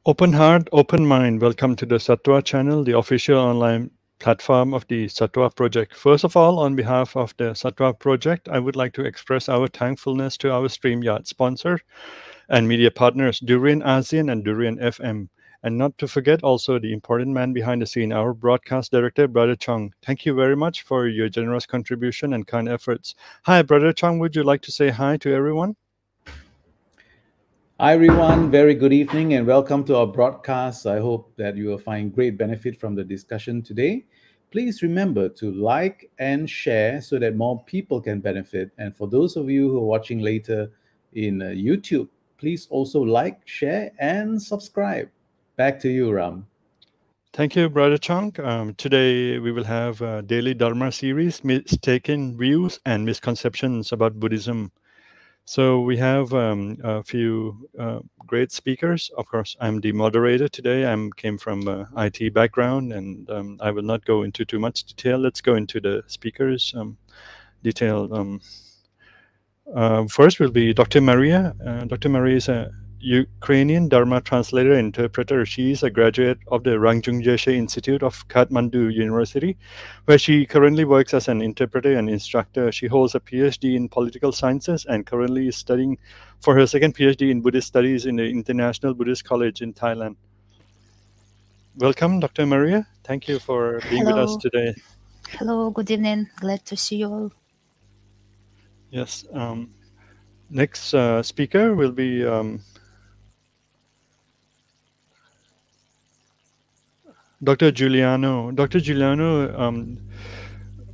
Open heart, open mind. Welcome to the Sattva channel, the official online platform of the Sattva project. First of all, on behalf of the Sattva project, I would like to express our thankfulness to our StreamYard sponsor and media partners, Durian ASEAN and Durian FM. And not to forget also the important man behind the scene, our broadcast director, Brother Chung. Thank you very much for your generous contribution and kind efforts. Hi, Brother Chung, would you like to say hi to everyone? Hi, everyone. Very good evening and welcome to our broadcast. I hope that you will find great benefit from the discussion today. Please remember to like and share so that more people can benefit. And for those of you who are watching later in YouTube, please also like, share, and subscribe. Back to you, Ram. Thank you, Brother Chunk. Today we will have a daily Dharma series, Mistaken Views and Misconceptions about Buddhism. So we have a few great speakers. Of course, I'm the moderator today. I came from IT background, and I will not go into too much detail. Let's go into the speakers' detail. First will be Dr. Maria. Dr. Maria is a Ukrainian Dharma translator and interpreter. She is a graduate of the Rangjung Jeshe Institute of Kathmandu University, where she currently works as an interpreter and instructor. She holds a PhD in political sciences and currently is studying for her second PhD in Buddhist studies in the International Buddhist College in Thailand. Welcome, Dr. Maria. Thank you for being with us today. Hello, good evening. Glad to see you all. Yes. Next speaker will be Dr. Giuliano. Dr. Giuliano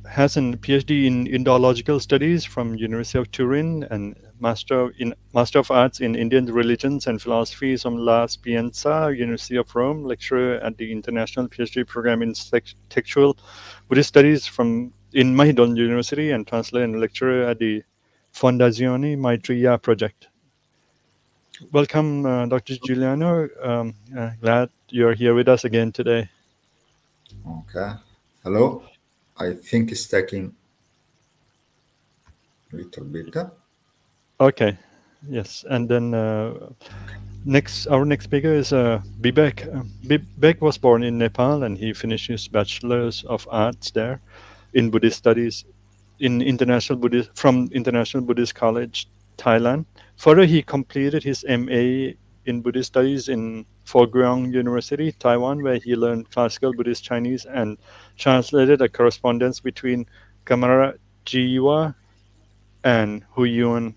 has a PhD in Indological Studies from University of Turin and Master of Arts in Indian Religions and Philosophies from La Sapienza, University of Rome, lecturer at the International PhD Program in Textual Buddhist Studies from in Mahidol University, and translator and lecturer at the Fondazione Maitreya Project. Welcome, Dr. Giuliano. Glad you're here with us again today. Okay. Hello. I think it's taking a little bit. Okay. Yes. And then our next speaker is Bibek. Bibek was born in Nepal and he finished his Bachelor's of Arts there in Buddhist Studies in from International Buddhist College, Thailand. Further, he completed his MA in Buddhist Studies in Foguang University, Taiwan, where he learned classical Buddhist Chinese and translated a correspondence between Kamara Jiwa and Huyuan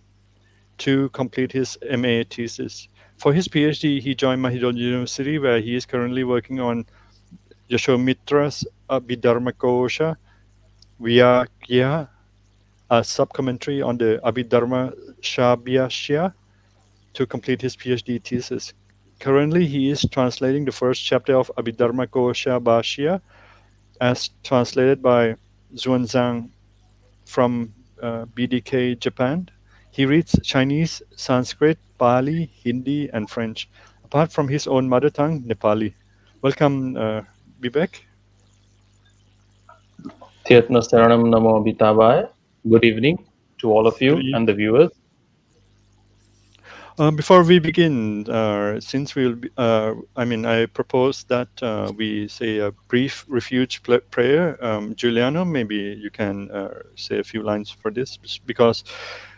to complete his MA thesis. For his PhD, he joined Mahidol University, where he is currently working on Yashomitra's Abhidharmakosha Vyakya, a sub-commentary on the Abhidharma Shabhyashya, to complete his PhD thesis. Currently, he is translating the first chapter of Abhidharmakosha Bhashya as translated by Xuanzang from BDK, Japan. He reads Chinese, Sanskrit, Pali, Hindi, and French, apart from his own mother tongue, Nepali. Welcome, Bibek. Thietna Saranam Namo Abhitabhaya. Good evening to all of you and the viewers. Before we begin, since we'll be, I propose that we say a brief refuge prayer. Giuliano, maybe you can say a few lines for this, because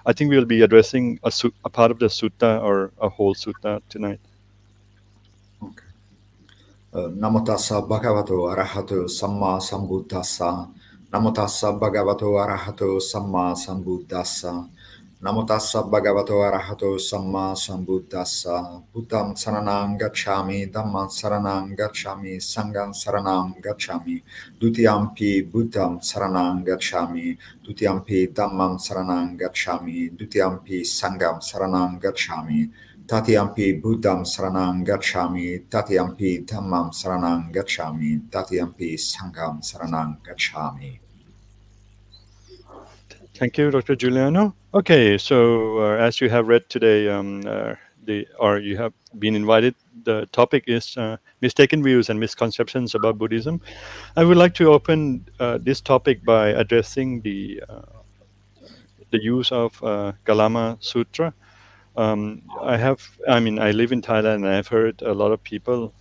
I think we'll be addressing a part of the sutta or a whole sutta tonight. Okay. Namo tassa bhagavato arahato samma sambuddhassa. Namo tassa bhagavato arahato samma sambuddhassa. Namo tassa bhagavato arahato samma sambuddhassa. Buddham saranam gacchami, dhammam saranam gacchami, sangham saranam gacchami. Dutiyampi buddham saranam gacchami, dutiyampi dhammam saranam gacchami, dutiyampi sangham saranam gacchami. Tatiyampi buddham saranam gacchami, tatiyampi dhammam saranam gacchami, tatiyampi sangham saranam gacchami. Thank you, Dr. Giuliano. Okay, so as you have read today, you have been invited, the topic is mistaken views and misconceptions about Buddhism. I would like to open this topic by addressing the use of Kalama Sutta. I live in Thailand, and I've heard a lot of people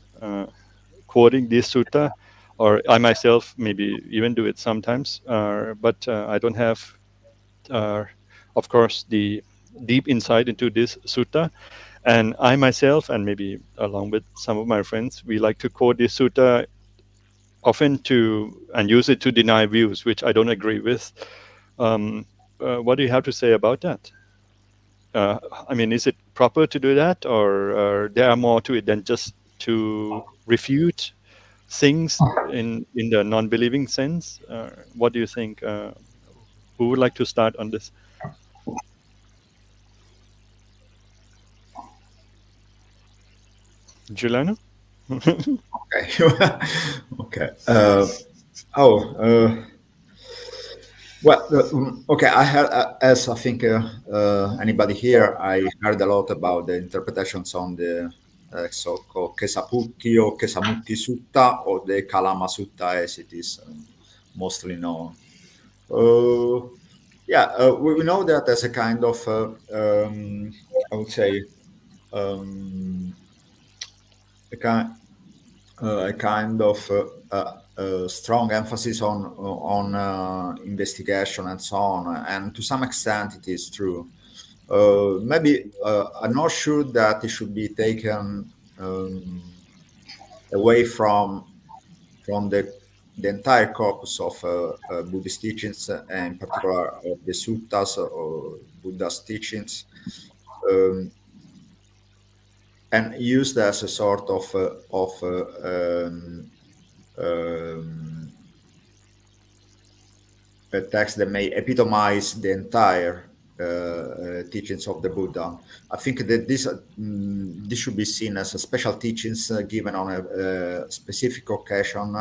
quoting this sutta, or I myself maybe even do it sometimes, but I don't have, of course, the deep insight into this sutta. And I myself, and maybe along with some of my friends, we like to quote this sutta often and use it to deny views, which I don't agree with. What do you have to say about that? Is it proper to do that, or there are more to it than just to refute things in the non-believing sense? What do you think? Who would like to start on this? Giuliano? Okay. Okay. Okay. I had, as I think anybody here, I heard a lot about the interpretations on the so-called Kesaputti or Kesamutti Sutta, or the Kalama Sutta, as it is mostly known. We know that as a kind of, I would say, a kind of strong emphasis on investigation and so on, and to some extent it is true. Maybe I'm not sure that it should be taken away from the entire corpus of Buddhist teachings, and in particular of the suttas or Buddha's teachings, and used as a sort of a text that may epitomize the entire teachings of the Buddha. I think that this should be seen as a special teachings given on a specific occasion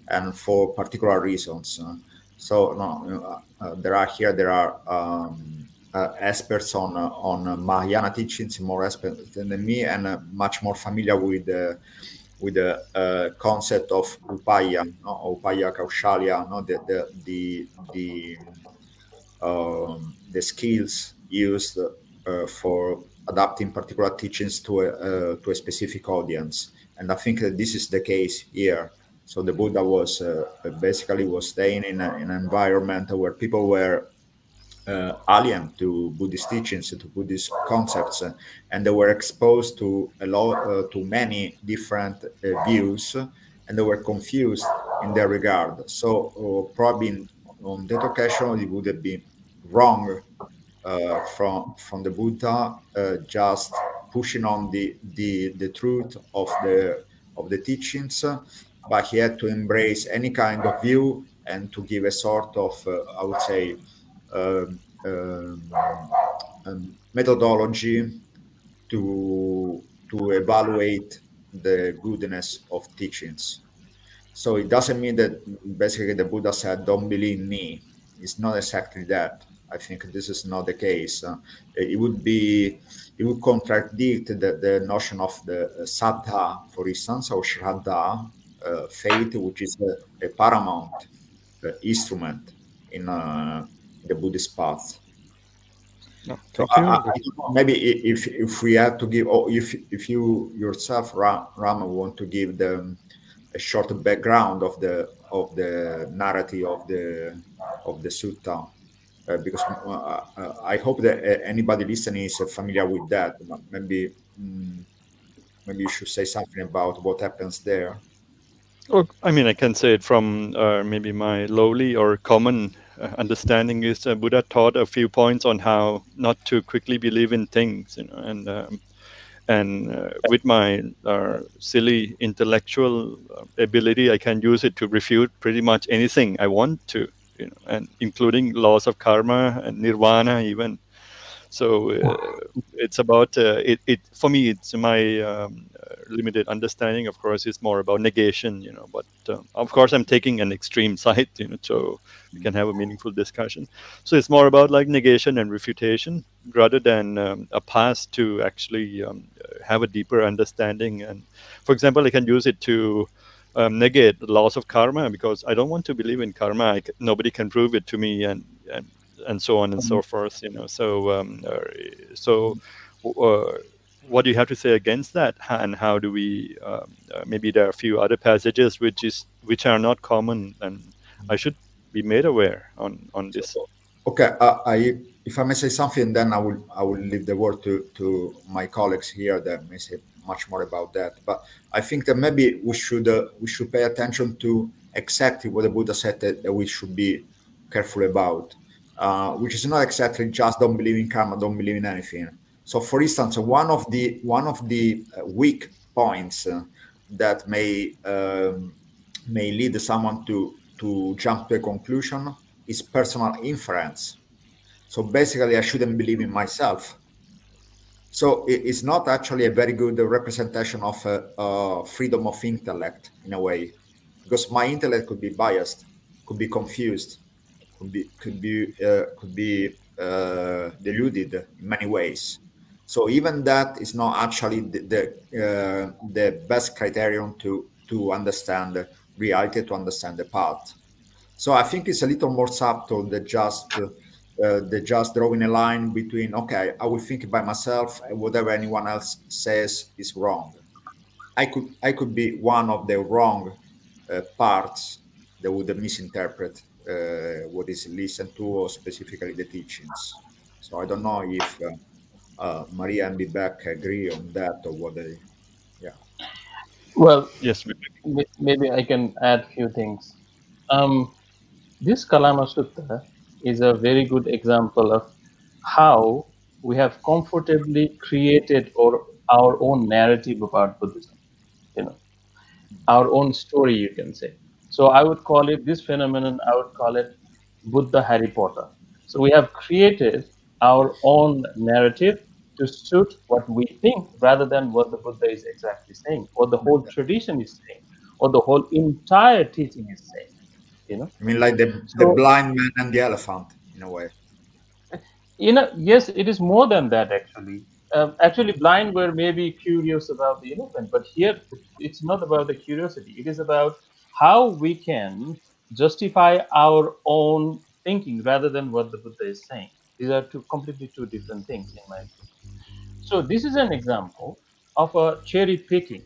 and for particular reasons. There are experts on Mahayana teachings, more experts than me, and much more familiar with the concept of upaya, upaya kaushalya, the skills used for adapting particular teachings to a specific audience. And I think that this is the case here. So the Buddha was basically staying in an environment where people were alien to Buddhist teachings, to Buddhist concepts, and they were exposed to to many different views, and they were confused in that regard. So probably on that occasion it would have been wrong from the Buddha just pushing on the truth of the teachings, but he had to embrace any kind of view and to give a sort of I would say methodology to evaluate the goodness of teachings. So it doesn't mean that basically the Buddha said, "Don't believe me." It's not exactly that. I think this is not the case. It would contradict the notion of the saddha, for instance, or shraddha, faith, which is a paramount instrument in the Buddhist path. No, So maybe if we have to give, or if you yourself, Rama, want to give a short background of the narrative of the sutta, because I hope that anybody listening is familiar with that. Maybe you should say something about what happens there. Well, I can say it from maybe my lowly or common understanding is Buddha taught a few points on how not to quickly believe in things, and with my silly intellectual ability, I can use it to refute pretty much anything I want to, and including laws of karma and nirvana even. So it's about it for me. It's my limited understanding. Of course, it's more about negation, But of course, I'm taking an extreme side, so we can have a meaningful discussion. So it's more about like negation and refutation rather than a path to actually have a deeper understanding. And for example, I can use it to negate the laws of karma because I don't want to believe in karma. Nobody can prove it to me, and so on and so forth. So what do you have to say against that, and how do we maybe there are a few other passages which are not common and I should be made aware on this. Okay, if I may say something, then I will leave the word to my colleagues here that may say much more about that. But I think that maybe we should pay attention to exactly what the Buddha said that we should be careful about, which is not exactly just don't believe in karma, don't believe in anything. So, for instance, one of the weak points that may lead someone to jump to a conclusion is personal inference. So basically, I shouldn't believe in myself. So it's not actually a very good representation of freedom of intellect in a way, because my intellect could be biased, could be confused, could be deluded in many ways. So even that is not actually the best criterion to understand reality, to understand the path. So I think it's a little more subtle than just drawing a line between, okay, I will think by myself and whatever anyone else says is wrong. I could be one of the wrong parts that would misinterpret what is listened to, or specifically the teachings. So I don't know if Maria and Bibek agree on that, or what they, yeah. Well, Yes, maybe I can add few things. This Kalama Sutta is a very good example of how we have comfortably created our own narrative about Buddhism, our own story, you can say. So I would call it, this phenomenon, I would call it Buddha Harry Potter. So we have created our own narrative to suit what we think rather than what the Buddha is exactly saying, or the whole tradition is saying, or the whole entire teaching is saying. I mean, like the So, blind man and the elephant, in a way. yes, it is more than that, actually. Actually, blind were maybe curious about the elephant, but here it's not about the curiosity. It is about how we can justify our own thinking rather than what the Buddha is saying. These are completely two different things, in my opinion. So this is an example of a cherry picking,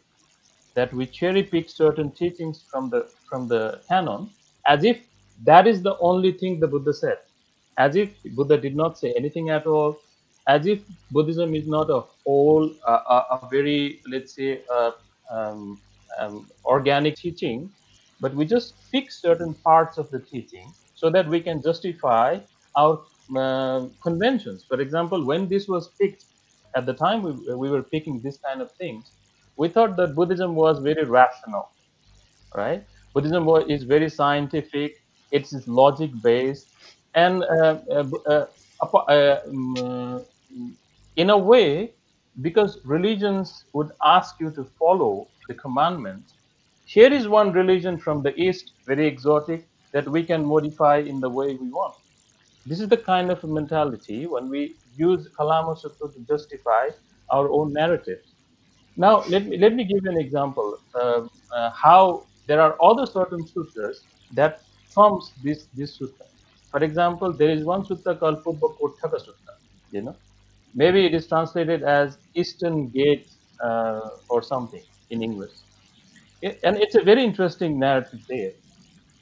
that we cherry pick certain teachings from the canon as if that is the only thing the Buddha said, as if Buddha did not say anything at all, as if Buddhism is not a whole, a very, let's say, um, organic teaching, but we just pick certain parts of the teaching so that we can justify our conventions. For example, when this was picked, at the time we were picking this kind of things, we thought that Buddhism was very rational, right? Buddhism is very scientific, it's logic based, and in a way, because religions would ask you to follow the commandments, here is one religion from the East, very exotic, that we can modify in the way we want. This is the kind of mentality when we use Kalama Sutta to justify our own narratives. Now, let me give you an example how there are other certain sutras that trumps this sutta. For example, there is one sutta called Pubbakotthaka Sutta. Maybe it is translated as Eastern Gate or something in English. And it's a very interesting narrative there.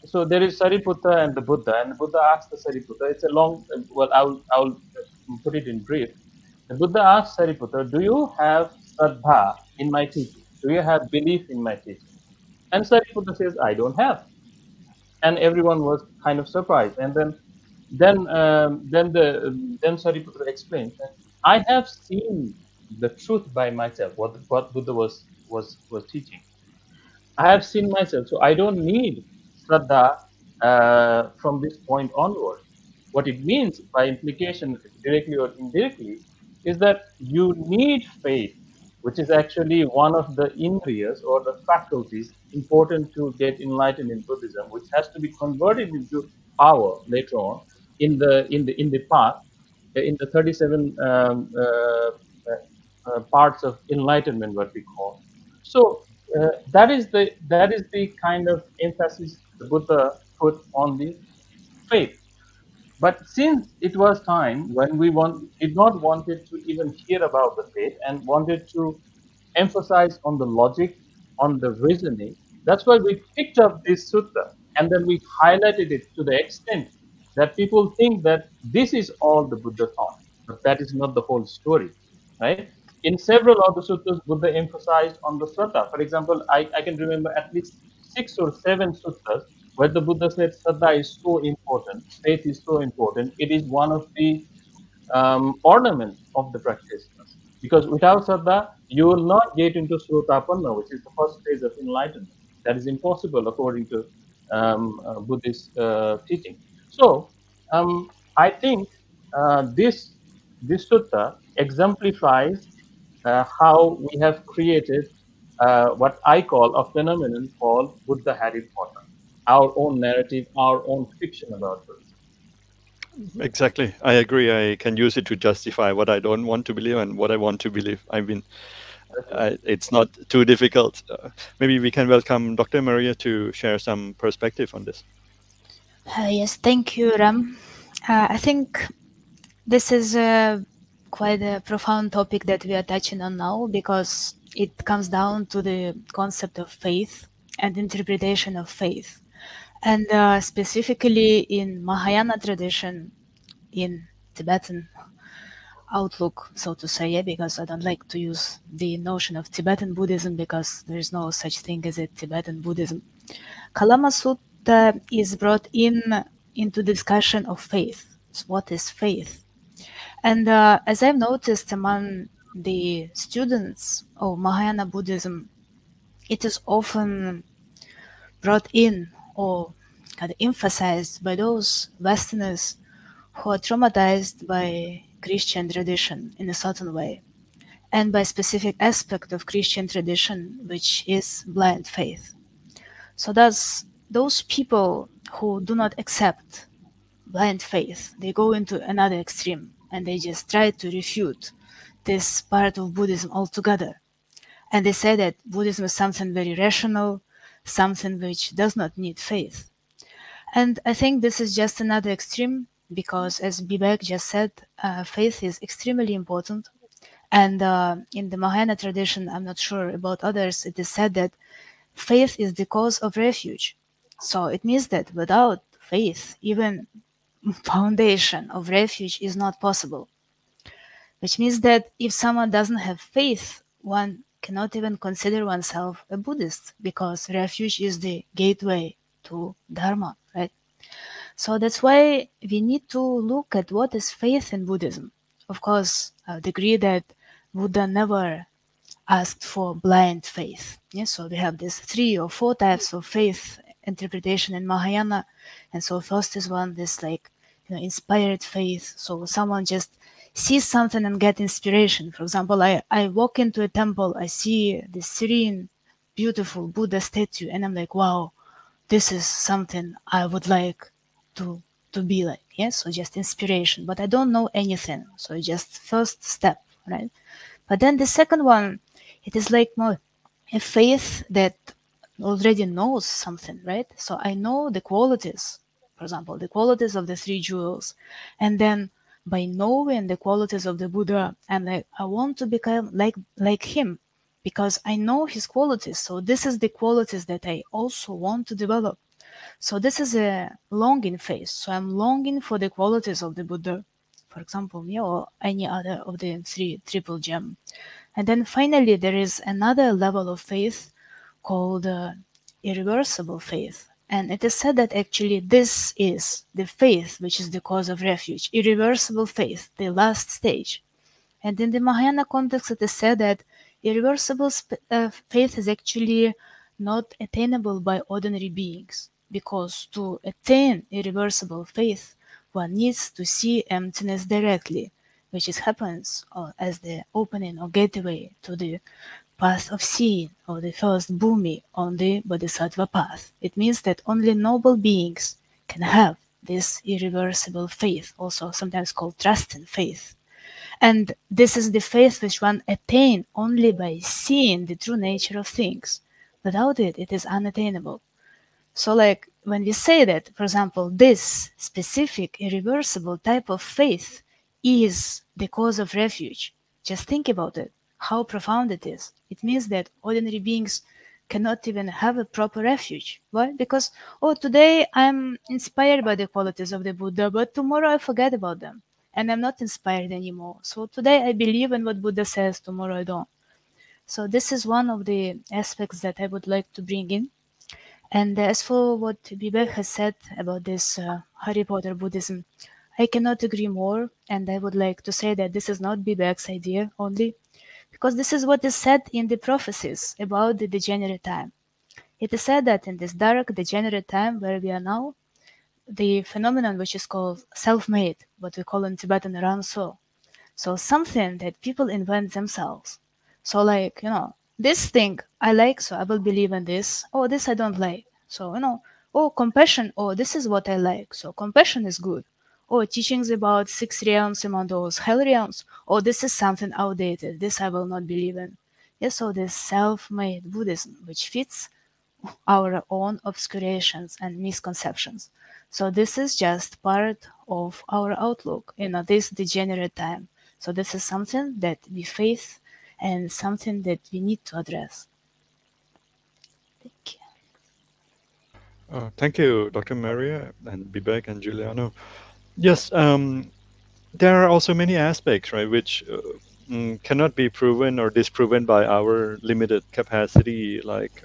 So there is Sariputta and the Buddha asks the Sariputta. It's a long. Well, I'll put it in brief. The Buddha asks Sariputta, "Do you have Shraddha in my teaching? Do you have belief in my teaching?" And Sariputta says, "I don't have." And everyone was kind of surprised. And then Sariputta explains that I have seen the truth by myself. What Buddha was teaching. I have seen myself, so I don't need Shraddha from this point onwards. What it means by implication, directly or indirectly, is that you need faith, which is actually one of the indriyas or the faculties important to get enlightened in Buddhism, which has to be converted into power later on in the path, in the 37 parts of enlightenment, what we call. So that is the kind of emphasis the Buddha put on the faith. But since it was time when we did not wanted to even hear about the faith and wanted to emphasize on the logic, on the reasoning, that's why we picked up this sutta and then we highlighted it to the extent that people think that this is all the Buddha taught, but that is not the whole story, right? In several of the suttas, Buddha emphasized on the Shraddha. For example, I can remember at least 6 or 7 suttas where the Buddha said Shraddha is so important, faith is so important. It is one of the ornament of the practitioners. Because without Shraddha, you will not get into Srotapanna, which is the first phase of enlightenment. That is impossible according to Buddhist teaching. So, I think this sutta exemplifies how we have created what I call a phenomenon called Buddha Harry Potter, our own narrative, our own fiction about Buddhism. Exactly. I agree. I can use it to justify what I don't want to believe and what I want to believe. I mean, it's not too difficult. Maybe we can welcome Dr. Maria to share some perspective on this. Yes, thank you, Ram. I think this is quite a profound topic that we are touching on now, because it comes down to the concept of faith and interpretation of faith. And specifically in Mahayana tradition, in Tibetan outlook, so to say, yeah, because I don't like to use the notion of Tibetan Buddhism, because there is no such thing as a Tibetan Buddhism. Kalama Sutta is brought into discussion of faith. So what is faith? And as I've noticed among the students of Mahayana Buddhism, it is often brought in or kind of emphasized by those Westerners who are traumatized by Christian tradition in a certain way, and by a specific aspect of Christian tradition, which is blind faith. So those people who do not accept blind faith, they go into another extreme and they just try to refute this part of Buddhism altogether. And they say that Buddhism is something very rational, something which does not need faith. And I think this is just another extreme, because as Bibek just said, faith is extremely important. And in the Mahayana tradition, I'm not sure about others, it is said that faith is the cause of refuge. So it means that without faith, even foundation of refuge is not possible. Which means that if someone doesn't have faith, one cannot even consider oneself a Buddhist, because refuge is the gateway to Dharma, right? So that's why we need to look at what is faith in Buddhism. Of course, I would agree that Buddha never asked for blind faith. Yeah, so we have these 3 or 4 types of faith interpretation in Mahayana. And so first is one, this like, inspired faith. So someone just sees something and get inspiration. For example, I walk into a temple, I see this serene, beautiful Buddha statue, and I'm like, wow, this is something I would like to be like. Yeah, so just inspiration, but I don't know anything. So just first step, right? But then the second one, it is like more a faith that already knows something, right? So I know the qualities, for example, the qualities of the 3 jewels. And then by knowing the qualities of the Buddha, I'm like, I want to become like him, because I know his qualities. So this is the qualities that I also want to develop. So this is a longing phase. So I'm longing for the qualities of the Buddha, for example, me or any other of the 3 triple gem. And then finally, there is another level of faith called irreversible faith. And it is said that actually this is the faith which is the cause of refuge, irreversible faith, the last stage. And in the Mahayana context, it is said that irreversible faith is actually not attainable by ordinary beings, because to attain irreversible faith, one needs to see emptiness directly, which happens as the opening or gateway to the path of seeing, or the first bhumi on the bodhisattva path. It means that only noble beings can have this irreversible faith, also sometimes called trusting faith. And this is the faith which one attain only by seeing the true nature of things. Without it, it is unattainable. So like when we say that, for example, this specific irreversible type of faith is the cause of refuge, just think about it, how profound it is. It means that ordinary beings cannot even have a proper refuge. Why? Because, oh, today I'm inspired by the qualities of the Buddha, but tomorrow I forget about them and I'm not inspired anymore. So today I believe in what Buddha says, tomorrow I don't. So this is one of the aspects that I would like to bring in. And as for what Bibek has said about this Harry Potter Buddhism, I cannot agree more. And I would like to say that this is not Bibek's idea only, because this is what is said in the prophecies about the degenerate time. It is said that in this dark, degenerate time where we are now, the phenomenon which is called self-made, what we call in Tibetan Ram So, so something that people invent themselves. So like, this thing I like, so I will believe in this. Oh, this I don't like. So, oh, compassion. Oh, this is what I like. So compassion is good. Oh, teachings about 6 realms among those hell realms. Oh, this is something outdated. This I will not believe in. Yes, so this self-made Buddhism, which fits our own obscurations and misconceptions. So this is just part of our outlook in this degenerate time. So this is something that we face and something that we need to address. Thank you. Thank you, Dr. Maria and Bibek and Giuliano. Yes, there are also many aspects, right, which cannot be proven or disproven by our limited capacity, like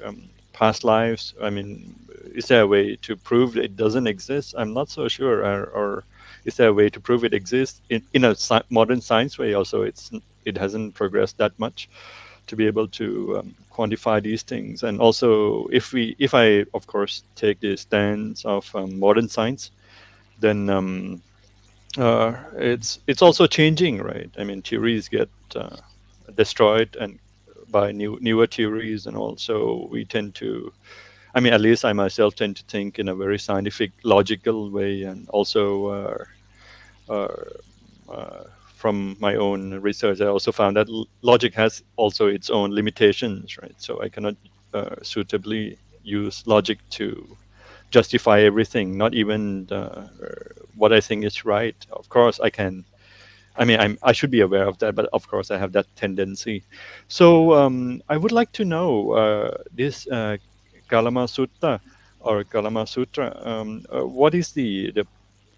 past lives. I mean, is there a way to prove it doesn't exist? I'm not so sure. Or is there a way to prove it exists in a modern science way? Also, it hasn't progressed that much to be able to quantify these things. And also, if I of course take the stance of modern science, then it's also changing, right? I mean, theories get destroyed and by newer theories, and also we tend to, I mean, at least I myself tend to think in a very scientific, logical way, and also from my own research, I also found that logic has also its own limitations, right? So I cannot suitably use logic to justify everything, not even what I think is right. Of course, I can. I mean, I should be aware of that, but of course, I have that tendency. So I would like to know this Kalama Sutta or Kalama Sutra. What is the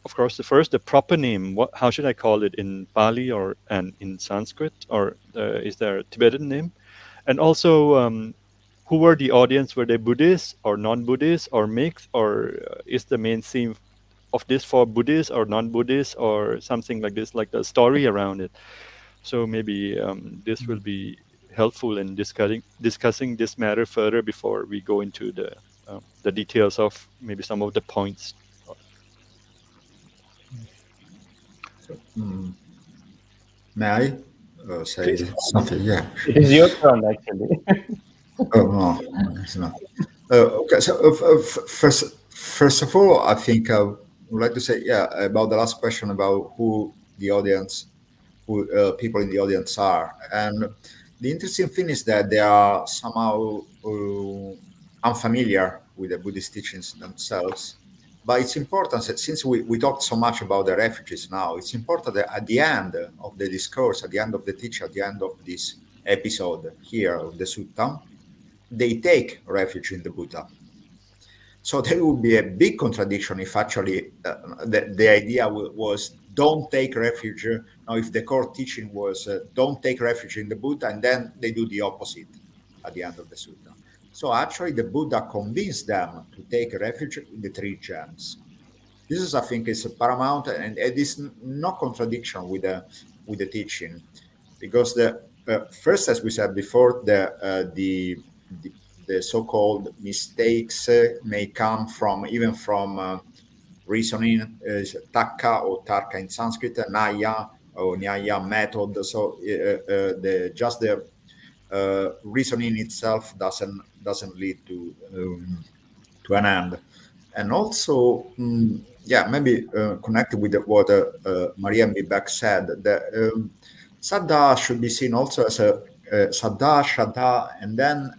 of course the proper name? How should I call it in Pali or and in Sanskrit, or is there a Tibetan name? And also, who were the audience? Were they Buddhists or non-Buddhists or mixed, or is the main theme of this for Buddhists or non-Buddhists or something like this, like the story around it? So maybe this will be helpful in discussing this matter further before we go into the details of maybe some of the points. May I say something? Yeah. It is your turn, actually. Oh no, it's not. Okay, so first of all, I think I would like to say, about the last question about who the audience, who people in the audience are, and the interesting thing is that they are somehow unfamiliar with the Buddhist teachings themselves. But it's important, since we talked so much about the refugees now, it's important that at the end of the discourse, at the end of the teaching, at the end of this episode here of the Sutta, they take refuge in the Buddha. So there would be a big contradiction if actually the idea was don't take refuge. Now, if the core teaching was don't take refuge in the Buddha, and then they do the opposite at the end of the Sutta. So actually the Buddha convinced them to take refuge in the 3 gems. This is, I think, is paramount, and it is no contradiction with the teaching, because the first, as we said before, the so-called mistakes may come from reasoning, takka or tarka in Sanskrit, naya or nyaya method. So the reasoning itself doesn't lead to an end. And also, maybe connected with what Maria and Bibek said, that Saddha should be seen also as a Saddha, Shraddha, and then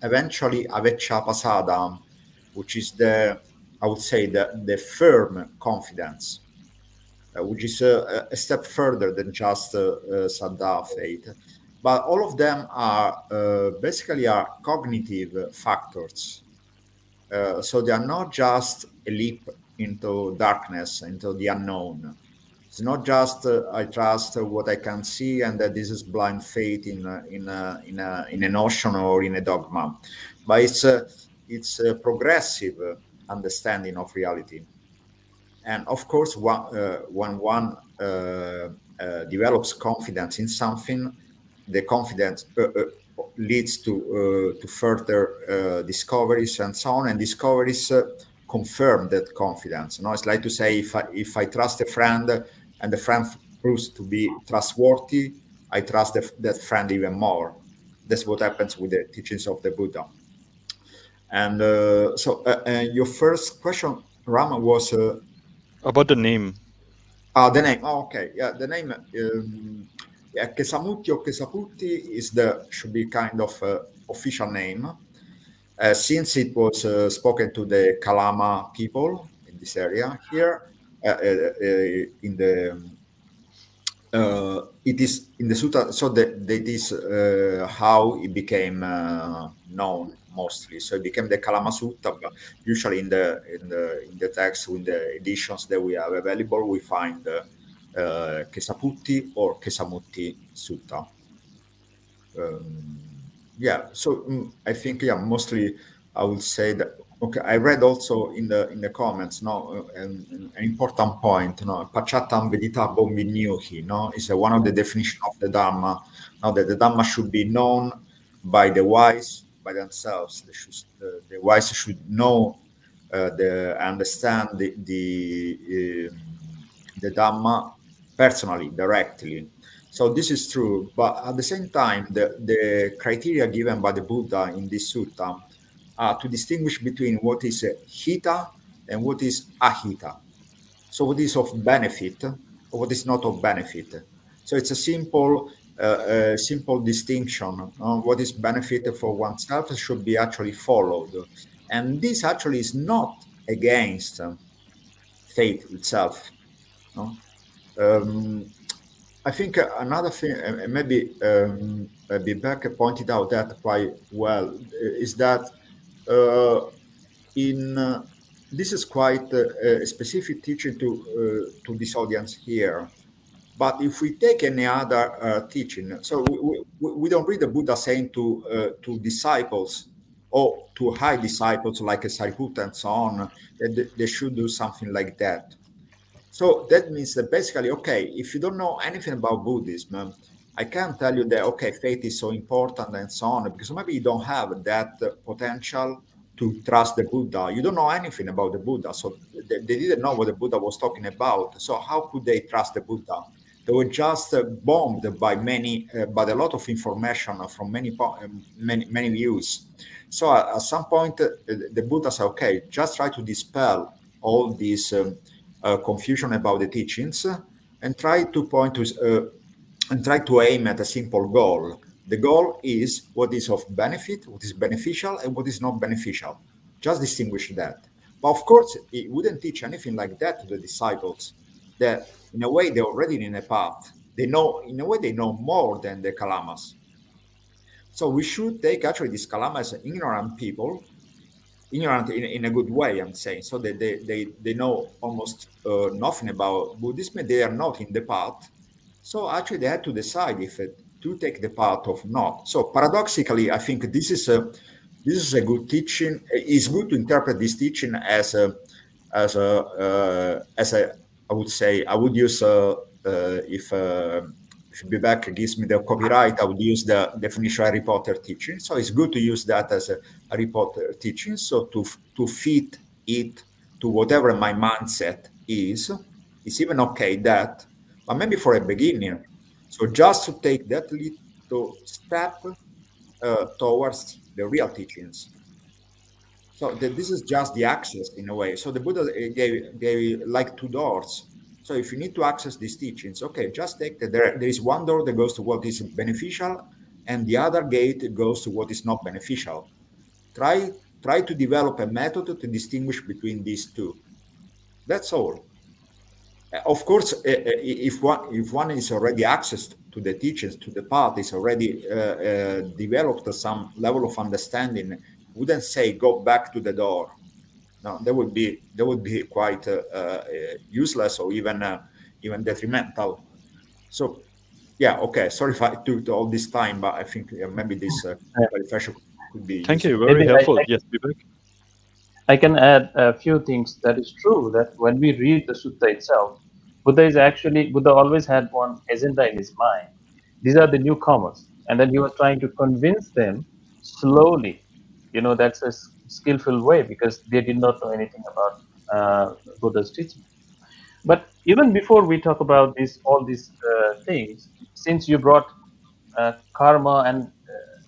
eventually Aveccha Pasada, which is the I would say, the firm confidence, which is a step further than just Saddha faith. But all of them are basically cognitive factors. So they are not just a leap into darkness, into the unknown. It's not just I trust what I can see, and that this is blind faith in a notion or in a dogma, but it's a progressive understanding of reality. And of course, when one develops confidence in something, the confidence leads to further discoveries and so on, and discoveries confirm that confidence. You know, it's like to say, if I trust a friend and the friend proves to be trustworthy, I trust that friend even more. That's what happens with the teachings of the Buddha. And so your first question, Rama, was about the name. The name. Oh, okay. Yeah, the name. Yeah, Kesamutti or Kesaputti should be kind of official name, since it was spoken to the Kalama people in this area here. In the it is in the sutta, so that is how it became known mostly. So it became the Kalama Sutta, but usually in the text, in the editions that we have available, we find Kesaputti or Kesamutti Sutta. Yeah, so I think, yeah, mostly I would say that. Okay, I read also in the comments, no, an important point, no, Pachatam Vedita Bombinyuhi, no, is one of the definitions of the Dharma. Now that the Dharma should be known by the wise, by themselves. The wise should know, understand the Dhamma personally, directly. So this is true, but at the same time, the criteria given by the Buddha in this sutta are to distinguish between what is hita and what is ahita. So what is of benefit or what is not of benefit. So it's a simple distinction. What is benefit for oneself should be actually followed. And this actually is not against faith itself. No? I think another thing, maybe Bibek pointed out that quite well, is that this is quite a specific teaching to this audience here. But if we take any other teaching, so we don't read the Buddha saying to disciples or to high disciples like a Sariputta and so on, that they should do something like that. So that means that basically, okay, if you don't know anything about Buddhism, I can't tell you that, okay, faith is so important and so on, because maybe you don't have that potential to trust the Buddha. You don't know anything about the Buddha. So they didn't know what the Buddha was talking about. So how could they trust the Buddha? They were just bombed by a lot of information from many views. So at some point, the Buddha said, okay, just try to dispel all these confusion about the teachings and try to aim at a simple goal. The goal is what is of benefit, what is beneficial, and what is not beneficial. Just distinguish that. But of course, it wouldn't teach anything like that to the disciples. That in a way they're already in a path. They know, in a way, they know more than the Kalamas. So we should take actually these Kalamas as ignorant people, ignorant in a good way, I'm saying. So they know almost nothing about Buddhism. They are not in the path. So actually, they had to decide if to take the path or not. So paradoxically, I think this is a good teaching. It's good to interpret this teaching as a I would say, I would use if Bibek gives me the copyright, I would use the definition of Harry Potter teaching. So it's good to use that as a Harry Potter teaching. So to fit it to whatever my mindset is, it's even okay that, but maybe for a beginner. So just to take that little step towards the real teachings. So this is just the access in a way. So the Buddha gave like two doors. So if you need to access these teachings, okay, just take that. There is one door that goes to what is beneficial, and the other gate goes to what is not beneficial. Try try to develop a method to distinguish between these two. That's all. Of course, if one is already accessed to the teachings, to the path, is already developed some level of understanding, wouldn't say go back to the door. No, that would be quite useless or even detrimental. So, yeah, okay. Sorry if I took all this time, but I think maybe this clarification could be Thank you. useful. Very Maybe helpful. Yes, Vivek. I can add a few things. That is true that when we read the sutta itself, Buddha always had one agenda in his mind. These are the newcomers, and then he was trying to convince them slowly. That's a skillful way because they did not know anything about Buddha's teaching. But even before we talk about all these things, since you brought karma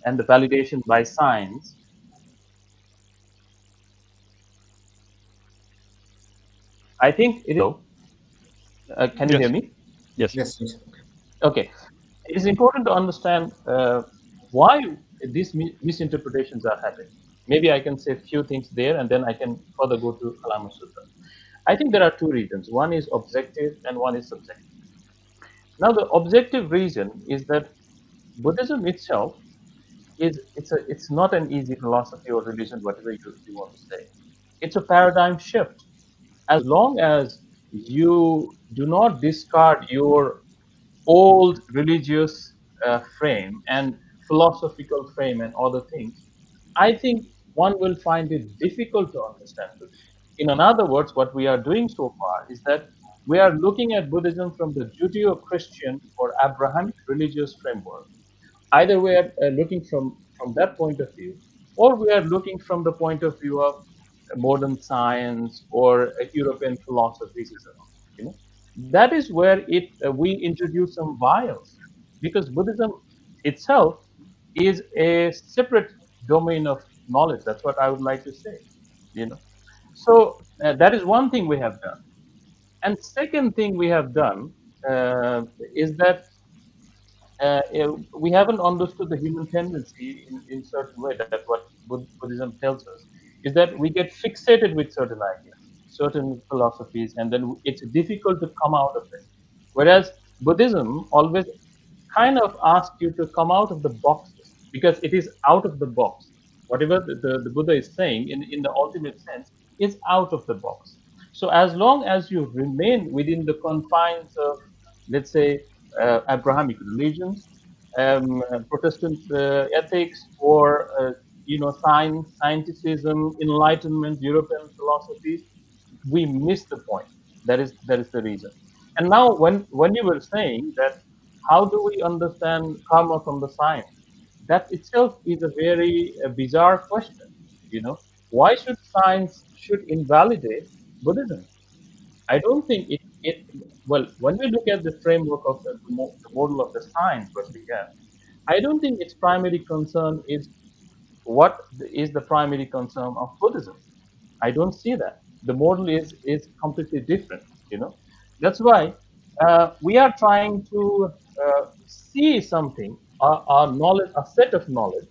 and the validation by science, I think it is. Can you Yes. hear me? Yes. Yes, yes. Okay. It is important to understand why these misinterpretations are happening. Maybe I can say a few things there, and then I can further go to Kalama Sutta. I think there are two reasons. One is objective, and one is subjective. Now, the objective reason is that Buddhism itself it's not an easy philosophy or religion, whatever you want to say. It's a paradigm shift. As long as you do not discard your old religious frame and philosophical frame and other things, I think one will find it difficult to understand Buddhism. In other words, what we are doing so far is that we are looking at Buddhism from the Judeo-Christian or Abrahamic religious framework. Either we are looking from that point of view, or we are looking from the point of view of modern science or European philosophies. You know, that is where we introduce some bias, because Buddhism itself is a separate domain of knowledge. That's what I would like to say. You know, so that is one thing we have done, and second thing we have done is that we haven't understood the human tendency in certain way. That what Buddhism tells us is that we get fixated with certain ideas, certain philosophies, and then it's difficult to come out of it. Whereas Buddhism always kind of asks you to come out of the boxes because it is out of the box. Whatever the Buddha is saying in the ultimate sense is out of the box. So as long as you remain within the confines of, let's say, Abrahamic religions, Protestant ethics, or science, scienticism, enlightenment, European philosophies, we miss the point. That is the reason. And now, when you were saying that, how do we understand karma from the science? That itself is a very bizarre question. Why should science should invalidate Buddhism? I don't think it. Well, when we look at the framework of the model of the science, what we have, I don't think its primary concern is what is the primary concern of Buddhism. I don't see that. The model is completely different. That's why we are trying to see something, a knowledge, a set of knowledge,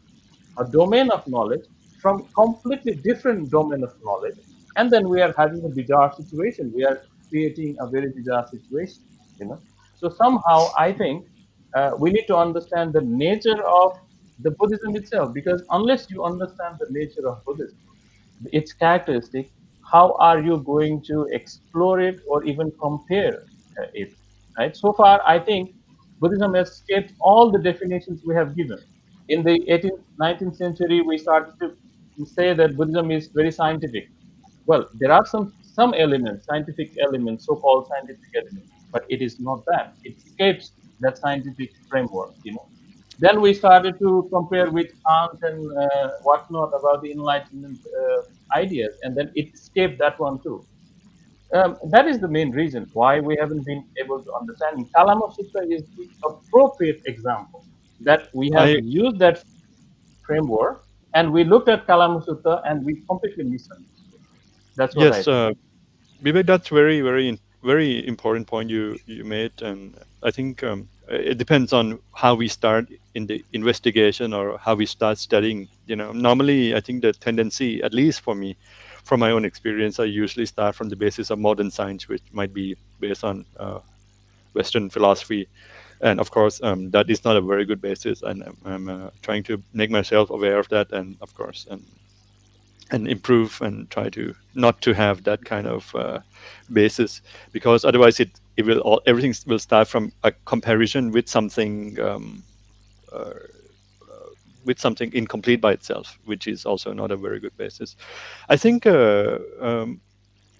a domain of knowledge from completely different domain of knowledge, and then we are having a bizarre situation. We are creating a very bizarre situation. So somehow I think we need to understand the nature of the Buddhism itself, because unless you understand the nature of Buddhism, its characteristic, how are you going to explore it or even compare it? Right. So far, I think Buddhism has escaped all the definitions we have given. In the 18th, 19th century, we started to say that Buddhism is very scientific. Well, there are some elements, scientific elements, so-called scientific elements, but it is not that. It escapes that scientific framework. Then we started to compare with Kant and whatnot about the Enlightenment ideas, and then it escaped that one too. That is the main reason why we haven't been able to understand. Kalama Sutta is the appropriate example that we have I used that framework, and we looked at Kalama Sutta and we completely misunderstood. That's what I yes, think. Vivek, that's very important point you made, and I think it depends on how we start in the investigation or how we start studying. Normally I think the tendency, at least for me, from my own experience, I usually start from the basis of modern science, which might be based on Western philosophy. And of course, that is not a very good basis, and I'm trying to make myself aware of that, and of course, and improve and try to not to have that kind of basis, because otherwise it will everything will start from a comparison with something incomplete by itself, which is also not a very good basis. I think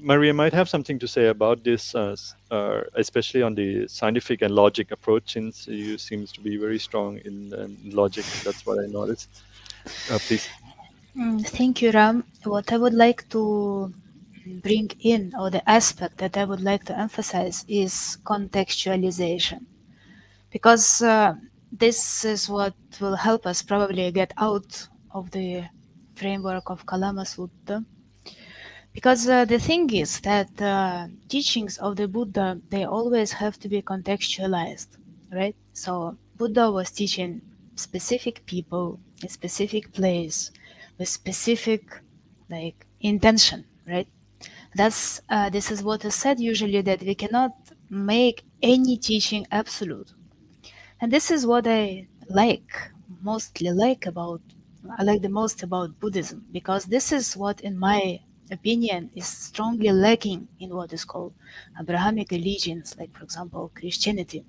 Maria might have something to say about this, especially on the scientific and logic approach, since you seems to be very strong in logic. That's what I noticed. Please. Thank you, Ram. What I would like to bring in, or the aspect that I would like to emphasize, is contextualization. Because this is what will help us probably get out of the framework of Kalama Sutta. Because the thing is that teachings of the Buddha, they always have to be contextualized, right? So Buddha was teaching specific people in specific place with specific intention, right? This is what is said usually, that we cannot make any teaching absolute. And this is what I mostly like the most about Buddhism, because this is what, in my opinion, is strongly lacking in what is called Abrahamic religions, like, for example, Christianity.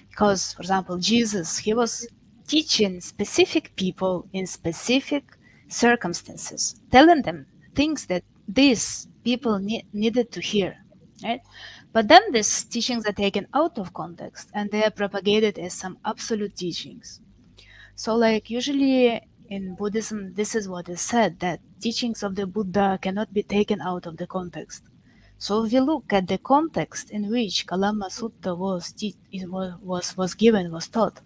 Because, for example, Jesus, he was teaching specific people in specific circumstances, telling them things that these people needed to hear, right? But then these teachings are taken out of context and they are propagated as some absolute teachings. So, usually in Buddhism, this is what is said, that teachings of the Buddha cannot be taken out of the context. So if we look at the context in which Kalama Sutta was taught,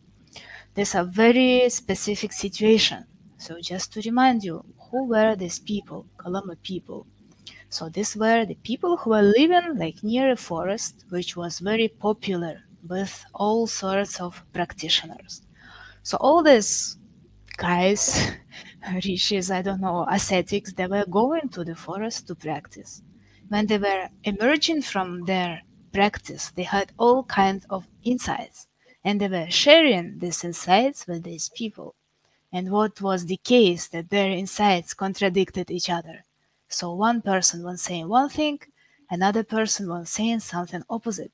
there's a very specific situation. So just to remind you, who were these people, Kalama people? So these were the people who were living near a forest, which was very popular with all sorts of practitioners. So all these guys, rishis, I don't know, ascetics, they were going to the forest to practice. When they were emerging from their practice, they had all kinds of insights, and they were sharing these insights with these people. And what was the case, that their insights contradicted each other. So one person was saying one thing, another person was saying something opposite.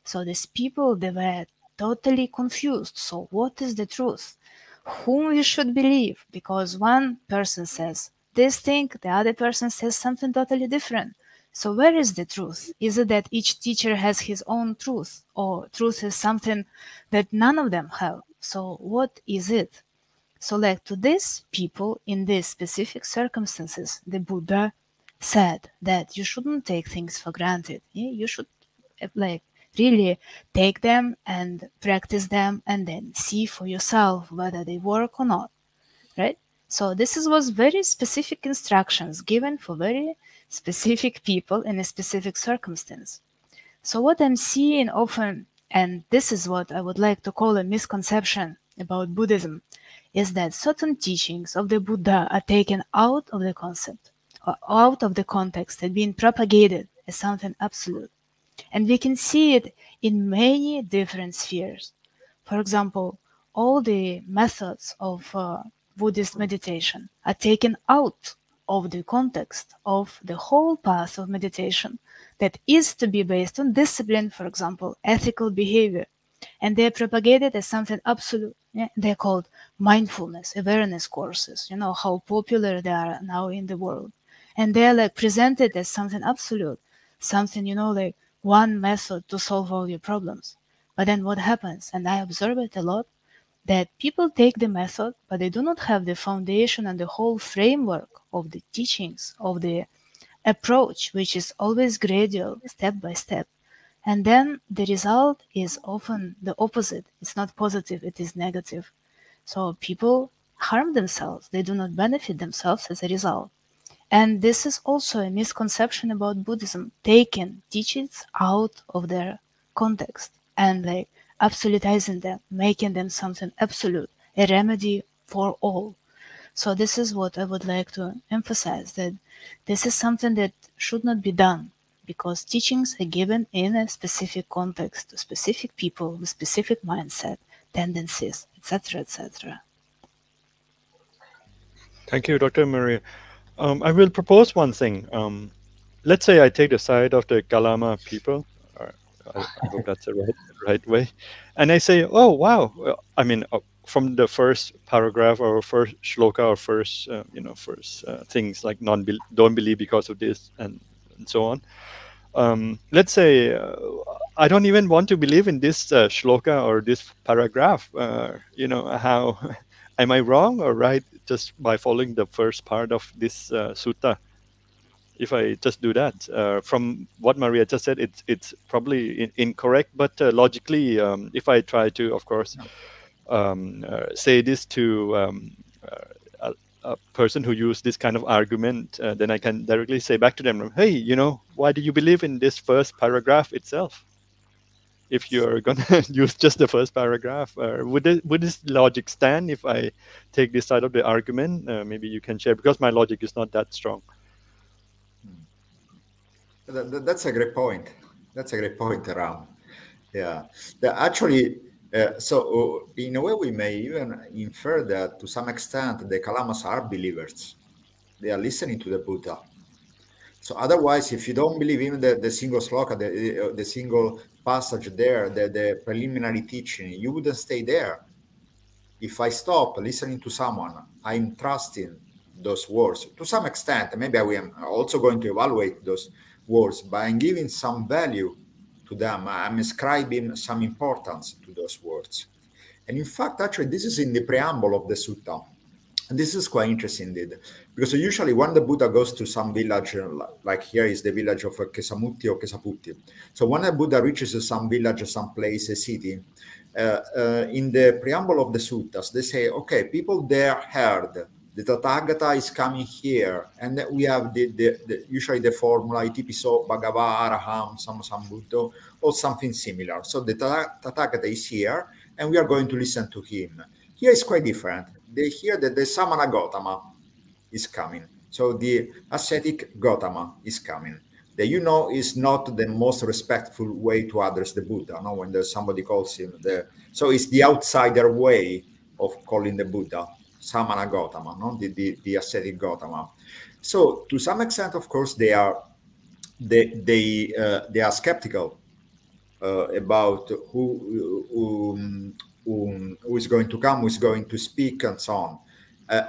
So these people, they were totally confused. So what is the truth? Whom we should believe? Because one person says this thing, the other person says something totally different. So where is the truth? Is it that each teacher has his own truth, or truth is something that none of them have? So what is it? So to these people in these specific circumstances, the Buddha said that you shouldn't take things for granted. You should really take them and practice them and then see for yourself whether they work or not, right? So this was very specific instructions given for very specific people in a specific circumstance. So what I'm seeing often, and this is what I would like to call a misconception about Buddhism, is that certain teachings of the Buddha are taken out of the concept, or out of the context, and being propagated as something absolute. And we can see it in many different spheres. For example, all the methods of Buddhist meditation are taken out of the context of the whole path of meditation that is to be based on discipline, for example, ethical behavior. And they're propagated as something absolute. Yeah? They're called mindfulness, awareness courses. You know how popular they are now in the world. And they're presented as something absolute, something, one method to solve all your problems. But then what happens, and I observe it a lot, that people take the method, but they do not have the foundation and the whole framework of the teachings, of the approach, which is always gradual, step by step. And then the result is often the opposite. It's not positive, it is negative. So people harm themselves. They do not benefit themselves as a result. And this is also a misconception about Buddhism, taking teachings out of their context and absolutizing them, making them something absolute, a remedy for all. So this is what I would like to emphasize, that this is something that should not be done, because teachings are given in a specific context to specific people with specific mindset, tendencies, etc., etc. Thank you, Dr. Maria. I will propose one thing. Let's say I take the side of the Kalama people. I hope that's the right way. And I say, oh, wow. I mean, from the first paragraph or first shloka or first, first things like don't believe because of this and so on. Let's say I don't even want to believe in this shloka or this paragraph. How am I wrong or right just by following the first part of this sutta? If I just do that, from what Maria just said, it's probably incorrect. But logically, if I try to, of course, say this to a person who used this kind of argument, then I can directly say back to them, hey, why do you believe in this first paragraph itself? If you're going to use just the first paragraph, would this logic stand if I take this side of the argument? Maybe you can share, because my logic is not that strong. That's a great point. That's a great point, Ram. Yeah. Actually, so in a way, we may even infer that to some extent the Kalamas are believers. They are listening to the Buddha. So otherwise, if you don't believe even the single sloka, the single passage there, the preliminary teaching, you wouldn't stay there. If I stop listening to someone, I'm trusting those words to some extent. Maybe I am also going to evaluate those words, but I'm giving some value to them. I'm ascribing some importance to those words. And in fact, actually, this is in the preamble of the sutta. And this is quite interesting indeed, because usually when the Buddha goes to some village, like here is the village of Kesamutti or Kesaputti. So when a Buddha reaches some village, some place, a city, in the preamble of the suttas, they say, okay, people there heard the Tathagata is coming here, and we have usually the formula Itipiso Bhagava Araham Sambuddho or something similar. So the Tathagata is here, and we are going to listen to him. Here is quite different. They hear that the Samana Gautama is coming. So the ascetic Gautama is coming. That is not the most respectful way to address the Buddha. No, when there's somebody calls him so it's the outsider way of calling the Buddha, Samana Gautama, no, the ascetic Gautama. So to some extent, of course, they are skeptical about who is going to come, who is going to speak, and so on.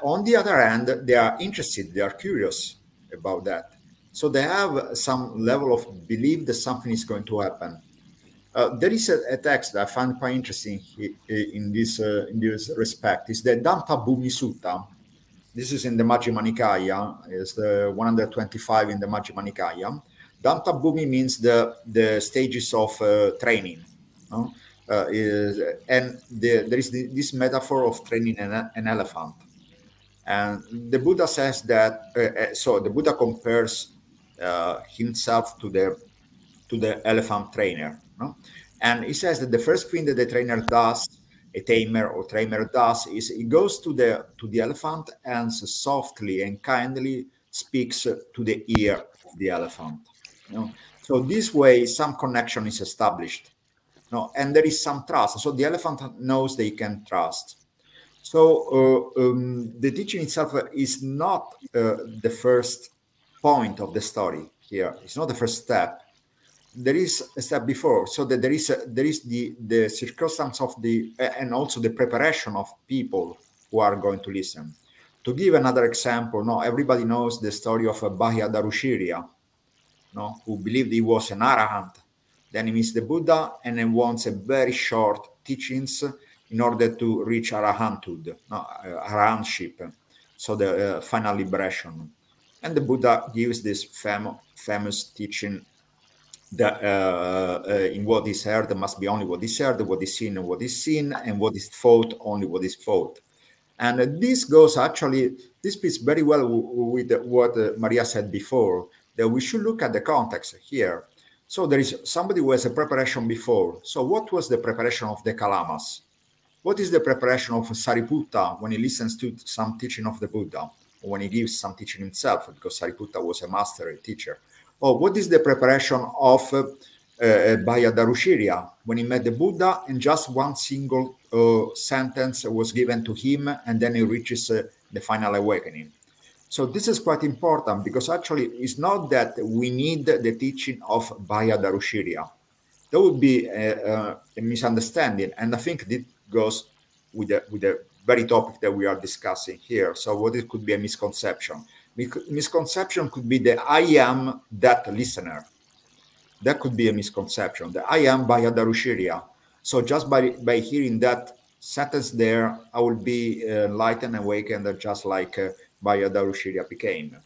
On the other hand, they are interested, they are curious about that. So they have some level of belief that something is going to happen. There is a text that I find quite interesting in this respect. It's the Danta Bhumi Sutta. This is in the Majjhima Nikaya. It's the 125 in the Majjhima Nikaya. Danta Bhumi means the stages of training. No? And there is this metaphor of training an elephant. And the Buddha says that, so the Buddha compares himself to the elephant trainer. No? And he says that the first thing that the trainer does, a tamer or trainer does, is he goes to the elephant and softly and kindly speaks to the ear of the elephant. So this way, some connection is established. No, and there is some trust. So the elephant knows they can trust. So the teaching itself is not the first point of the story here. It's not the first step. There is a step before, so that there is the circumstance of and also the preparation of people who are going to listen. To give another example, no, everybody knows the story of Bahya Darushirya, no, who believed he was an arahant. Then he meets the Buddha and then wants a very short teachings in order to reach arahanthood, no, arahantship, so the final liberation. And the Buddha gives this famous teaching that in what is heard, there must be only what is heard, what is seen, what is seen, and what is thought, only what is thought. And this fits very well with what Maria said before, that we should look at the context here. So there is somebody who has a preparation before. So what was the preparation of the Kalamas? What is the preparation of Sariputta when he listens to some teaching of the Buddha, or when he gives some teaching himself, because Sariputta was a master, a teacher? Or what is the preparation of Bhayadarushirya when he met the Buddha and just one single sentence was given to him and then he reaches the final awakening? So this is quite important, because actually it's not that we need the teaching of Bhayadarushirya. That would be a misunderstanding, and I think this goes with the very topic that we are discussing here. So what it could be a misconception? Misconception could be the I am that listener. That could be a misconception. The I am Bhayadarushirya. So just by hearing that sentence there, I will be enlightened, awakened, just like Bhayadarushirya became.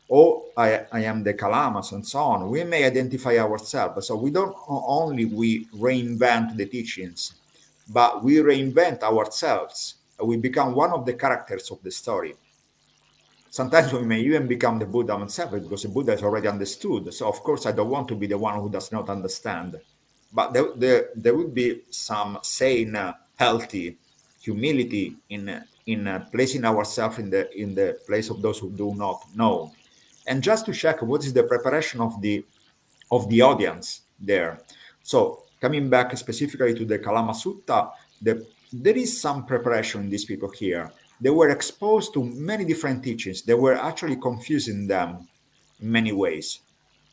Or I am the Kalamas, and so on. We may identify ourselves. So we don't only reinvent the teachings, but we reinvent ourselves. We become one of the characters of the story. Sometimes we may even become the Buddha himself, because the Buddha is already understood. So of course I don't want to be the one who does not understand. But there would be some sane, healthy humility in placing ourselves in the place of those who do not know. And just to check what is the preparation of the audience there. So coming back specifically to the Kalama Sutta, there is some preparation in these people here. They were exposed to many different teachings. They were actually confusing them in many ways.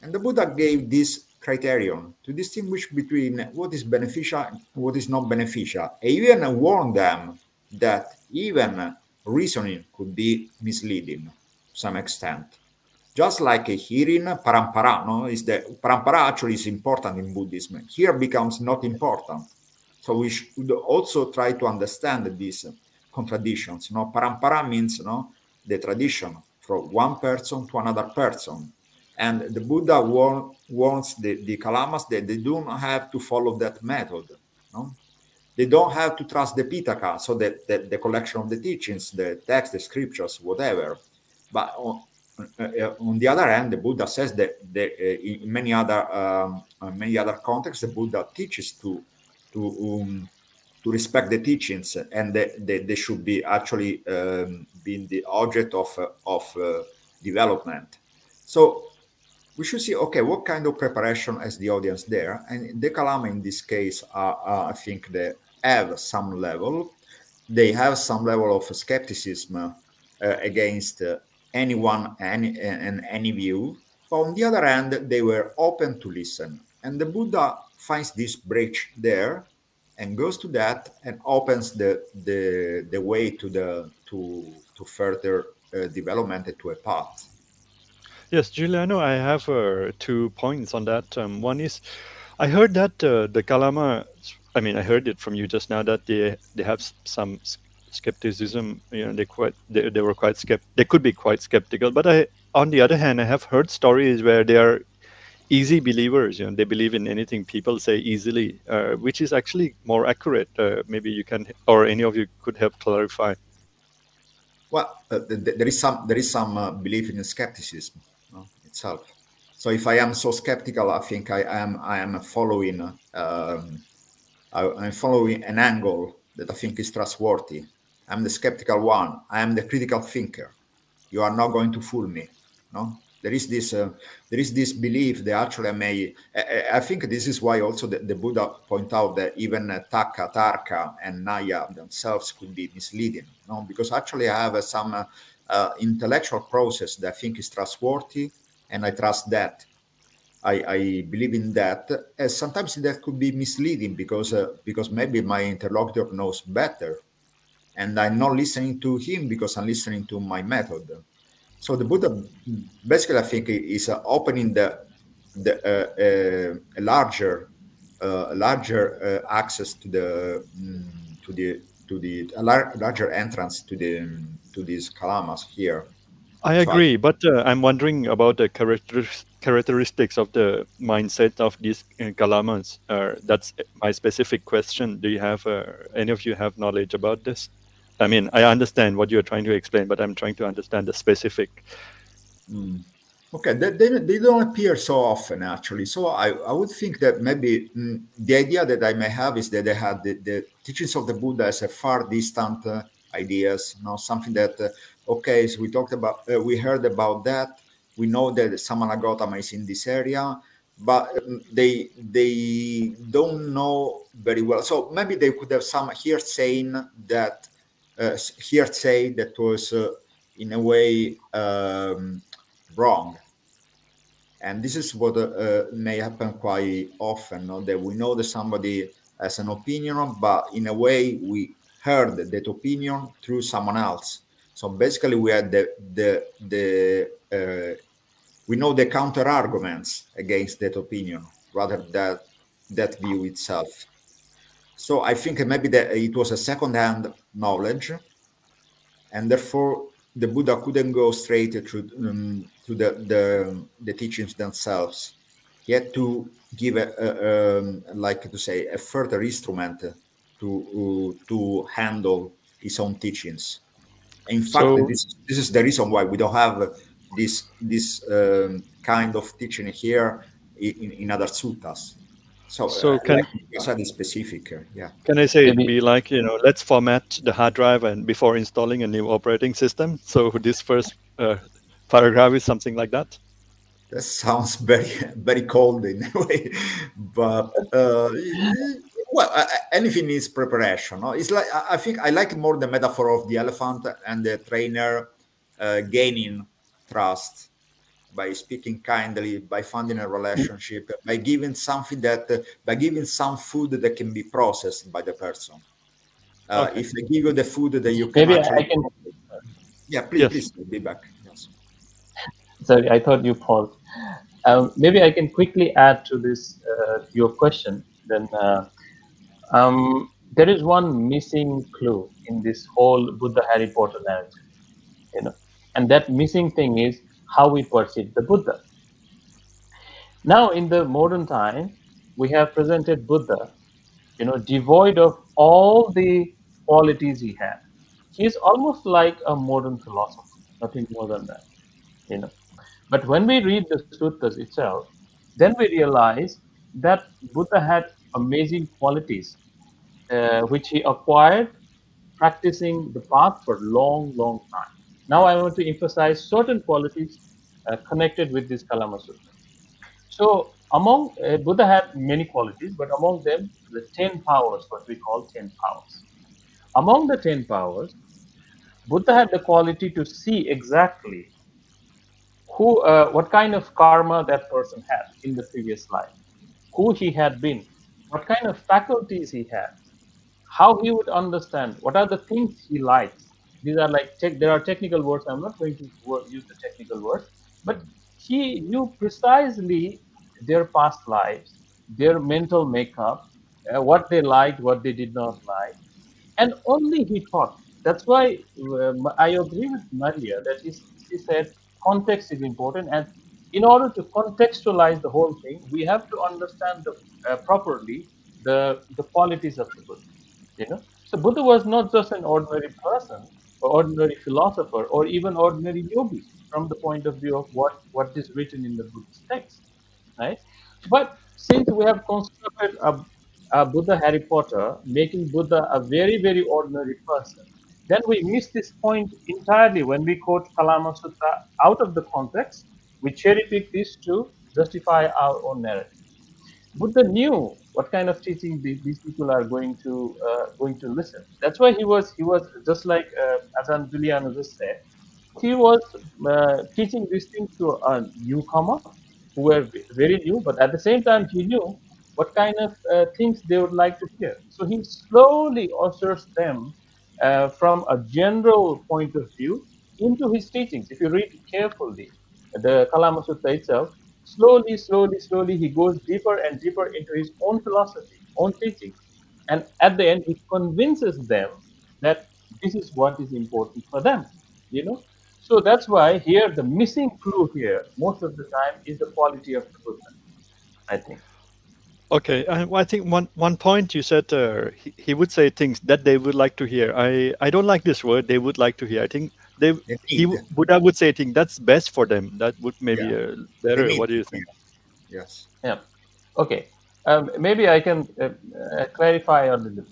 And the Buddha gave this criterion to distinguish between what is beneficial and what is not beneficial. And even warned them that even reasoning could be misleading to some extent. Just like a hearing, parampara, parampara actually is important in Buddhism. Here becomes not important. So we should also try to understand these contradictions. Parampara means the tradition from one person to another person. And the Buddha warns the Kalamas that they don't have to follow that method. They don't have to trust the Pitaka, so the collection of the teachings, the text, the scriptures, whatever. But on the other hand, the Buddha says that in many other contexts, the Buddha teaches to respect the teachings, and they should be actually being the object of development. So we should see, okay, what kind of preparation has the audience there? And the Kalama in this case, I think they have some level. They have some level of skepticism against anyone and any view. But on the other hand, they were open to listen. And the Buddha finds this breach there and goes to that and opens the way to further development to a path. Yes, Giuliano, I have 2 points on that. One is, I heard that the Kalama, I mean, I heard it from you just now that they have some skepticism. They were quite they could be quite skeptical. But on the other hand, I have heard stories where they are easy believers. They believe in anything people say easily, which is actually more accurate. Maybe you can, or any of you could help clarify. Well, there is some belief in skepticism itself. So if I am so skeptical, I think I am following I'm following an angle that I think is trustworthy. I'm the skeptical one. I am the critical thinker. You are not going to fool me. There is this belief that actually I think this is why also the Buddha point out that even Taka, Tarka, and Naya themselves could be misleading. Because actually I have some intellectual process that I think is trustworthy, and I trust that. I believe in that. Sometimes that could be misleading because maybe my interlocutor knows better, and I'm not listening to him because I'm listening to my method. So the Buddha basically, I think, is opening the larger access to the larger entrance to these Kalamas here. I agree, but I'm wondering about the characteristics of the mindset of these Kalamas. That's my specific question. Do you have any of you have knowledge about this? I mean, I understand what you're trying to explain, but I'm trying to understand the specific. Okay, they don't appear so often, actually. So I would think that maybe the idea that I may have is that they had the teachings of the Buddha as a far distant ideas, something that, okay, so we talked about, we heard about that. We know that Samana Gautama is in this area, but they don't know very well. So maybe they could have some hearsay that was in a way wrong. And this is what may happen quite often, that we know that somebody has an opinion, but in a way we heard that opinion through someone else. So basically we had we know the counter arguments against that opinion rather than that view itself. So I think maybe that it was a second-hand knowledge, and therefore the Buddha couldn't go straight to the teachings themselves. He had to give a further instrument to handle his own teachings. In fact, this is the reason why we don't have this kind of teaching here in other suttas. So can like specific, yeah. Can I say it'd be like, let's format the hard drive and before installing a new operating system? So this first paragraph is something like that. That sounds very, very cold in a way, but well, anything needs preparation. No? It's like, I think I like more the metaphor of the elephant and the trainer gaining trust by speaking kindly, by finding a relationship, by giving something by giving some food that can be processed by the person. Okay. If I give you the food that you can I can. Yeah, please be back. Yes. Sorry, I thought you paused. Maybe I can quickly add to this your question. Then there is one missing clue in this whole Buddha Harry Potter narrative, and that missing thing is how we perceive the Buddha. Now, in the modern time, we have presented Buddha, devoid of all the qualities he had. He is almost like a modern philosopher, nothing more than that, But when we read the suttas itself, then we realize that Buddha had amazing qualities, which he acquired practicing the path for a long, long time. Now I want to emphasize certain qualities connected with this Kalama Sutta. So among Buddha had many qualities, but among them the 10 powers, what we call 10 powers. Among the 10 powers, Buddha had the quality to see exactly what kind of karma that person had in the previous life, who he had been, what kind of faculties he had, how he would understand, what are the things he likes. These are like, there are technical words. I'm not going to use the technical words, but he knew precisely their past lives, their mental makeup, what they liked, what they did not like. And only he taught. That's why I agree with Maria that she said context is important. And in order to contextualize the whole thing, we have to understand properly the qualities of the Buddha. So Buddha was not just an ordinary person or ordinary philosopher or even ordinary yogi from the point of view of what is written in the Buddhist text, right? But since we have constructed a Buddha Harry Potter, making Buddha a very, very ordinary person, then we miss this point entirely when we quote Kalama Sutta out of the context. We cherry pick this to justify our own narrative. Buddha knew what kind of teaching these people are going to listen. That's why he was just like Azan Giuliano just said. He was teaching these things to a newcomer who were very new, but at the same time he knew what kind of things they would like to hear. So he slowly ushers them from a general point of view into his teachings. If you read carefully the Kalama Sutta itself, slowly, he goes deeper and deeper into his own philosophy, own teachings. And at the end, he convinces them that this is what is important for them. So that's why here, the missing clue here, most of the time, is the quality of the Buddha, I think. Okay, I think one point you said he would say things that they would like to hear. I don't like this word, they would like to hear. I think Buddha would say, I think that's best for them. That would maybe better. What do you think? Yes. Yeah. Okay. Maybe I can clarify a little.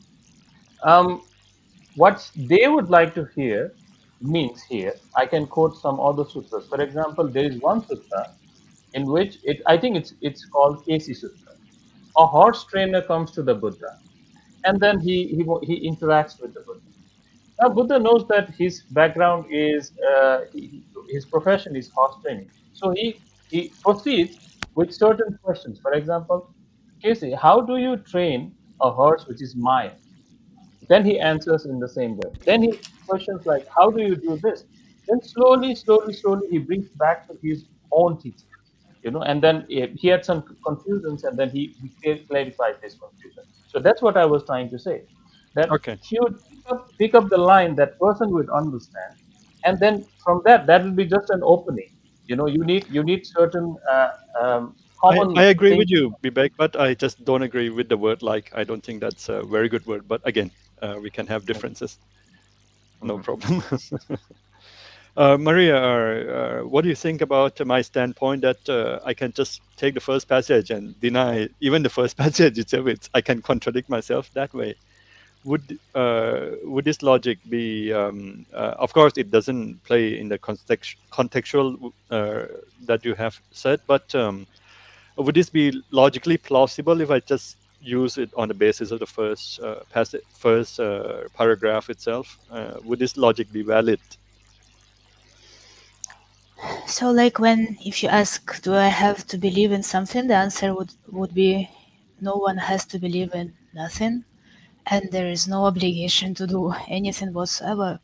What they would like to hear means here, I can quote some other sutras. For example, there is one sutta in which I think it's called Kesi Sutta. A horse trainer comes to the Buddha, and then he interacts with the Buddha. Now, Buddha knows that his background is his profession is horse training, so he proceeds with certain questions. For example, Casey, how do you train a horse which is mine? Then he answers in the same way. Then he questions like, how do you do this? Then slowly, he brings back to his own teaching, and then he had some confusions, and then he clarified this confusion. So that's what I was trying to say, that Okay. he would pick up the line that person would understand, and then from that will be just an opening. You need certain common I agree things. with you, Bibek, but I just don't agree with the word like. I don't think that's a very good word. But again, we can have differences. No problem. Maria, what do you think about my standpoint that I can just take the first passage and deny even the first passage itself? I can contradict myself that way. Would this logic be? Of course, it doesn't play in the contextual that you have said, but would this be logically plausible if I just use it on the basis of the first paragraph itself? Would this logic be valid? So like if you ask, do I have to believe in something? The answer would be, no one has to believe in nothing, and there is no obligation to do anything whatsoever.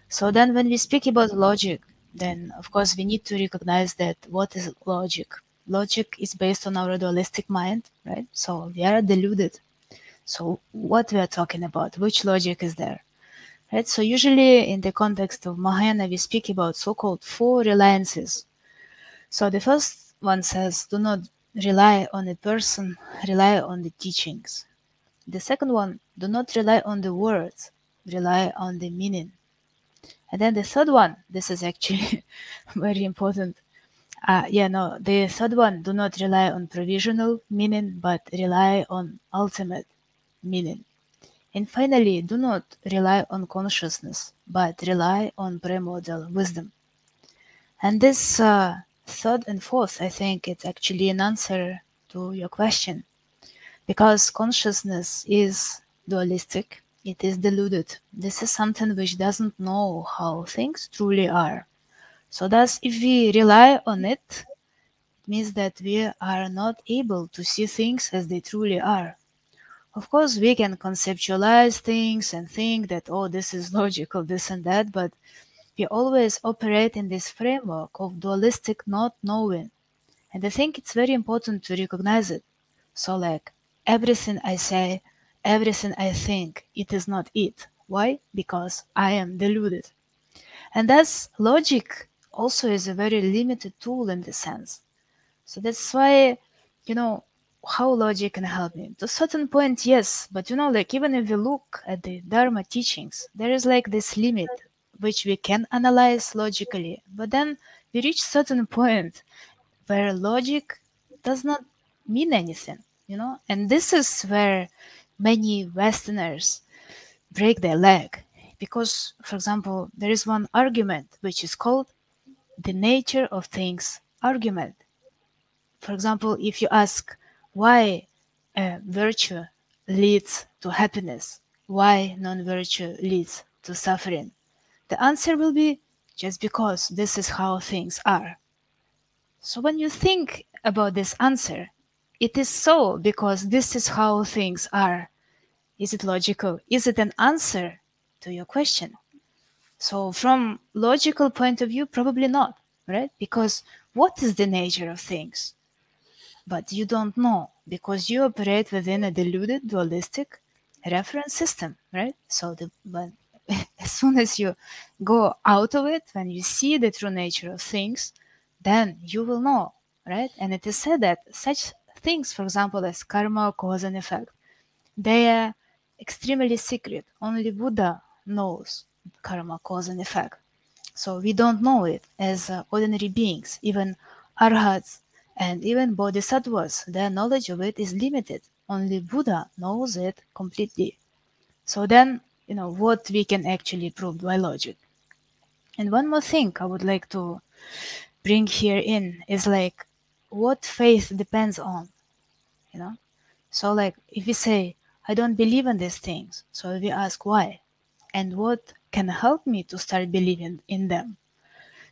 So then when we speak about logic, then of course we need to recognize that what is logic? Logic is based on our dualistic mind, right? So we are deluded. So what we are talking about, which logic is there? Right? So usually in the context of Mahayana, we speak about so-called 4 reliances. So the first one says, do not rely on a person, rely on the teachings. The second one, do not rely on the words, rely on the meaning. And then the third one, this is actually very important. The third one, do not rely on provisional meaning, but rely on ultimate meaning. And finally, do not rely on consciousness, but rely on primordial wisdom. And this third and fourth, I think it's actually an answer to your question. Because consciousness is dualistic, it is deluded. This is something which doesn't know how things truly are. So thus, if we rely on it, it means that we are not able to see things as they truly are. Of course, we can conceptualize things and think that, oh, this is logical, this and that, but we always operate in this framework of dualistic not knowing. And I think it's very important to recognize it. So like, everything I say, everything I think, it is not it. Why? Because I am deluded. And thus, logic also is a very limited tool in this sense. So that's why, how logic can help me. To a certain point, yes, but even if we look at the Dharma teachings, there is like this limit which we can analyze logically, but then we reach certain point where logic does not mean anything, and this is where many Westerners break their leg. Because, for example, there is one argument which is called the nature of things argument. For example, if you ask why virtue leads to happiness, why non-virtue leads to suffering, the answer will be just because this is how things are. So when you think about this answer, it is so because this is how things are. Is it logical? Is it an answer to your question? So from logical point of view, probably not, right? Because what is the nature of things? But you don't know because you operate within a deluded dualistic reference system, right? So as soon as you go out of it, when you see the true nature of things, then you will know, right? And it is said that such things, for example, as karma, cause and effect, they are extremely secret. Only Buddha knows karma, cause and effect. So we don't know it as ordinary beings, even arhats and even bodhisattvas. Their knowledge of it is limited. Only Buddha knows it completely. So then, what we can actually prove by logic. And one more thing I would like to bring here in is like what faith depends on, you know? So like if we say, I don't believe in these things, so we ask why and what can help me to start believing in them.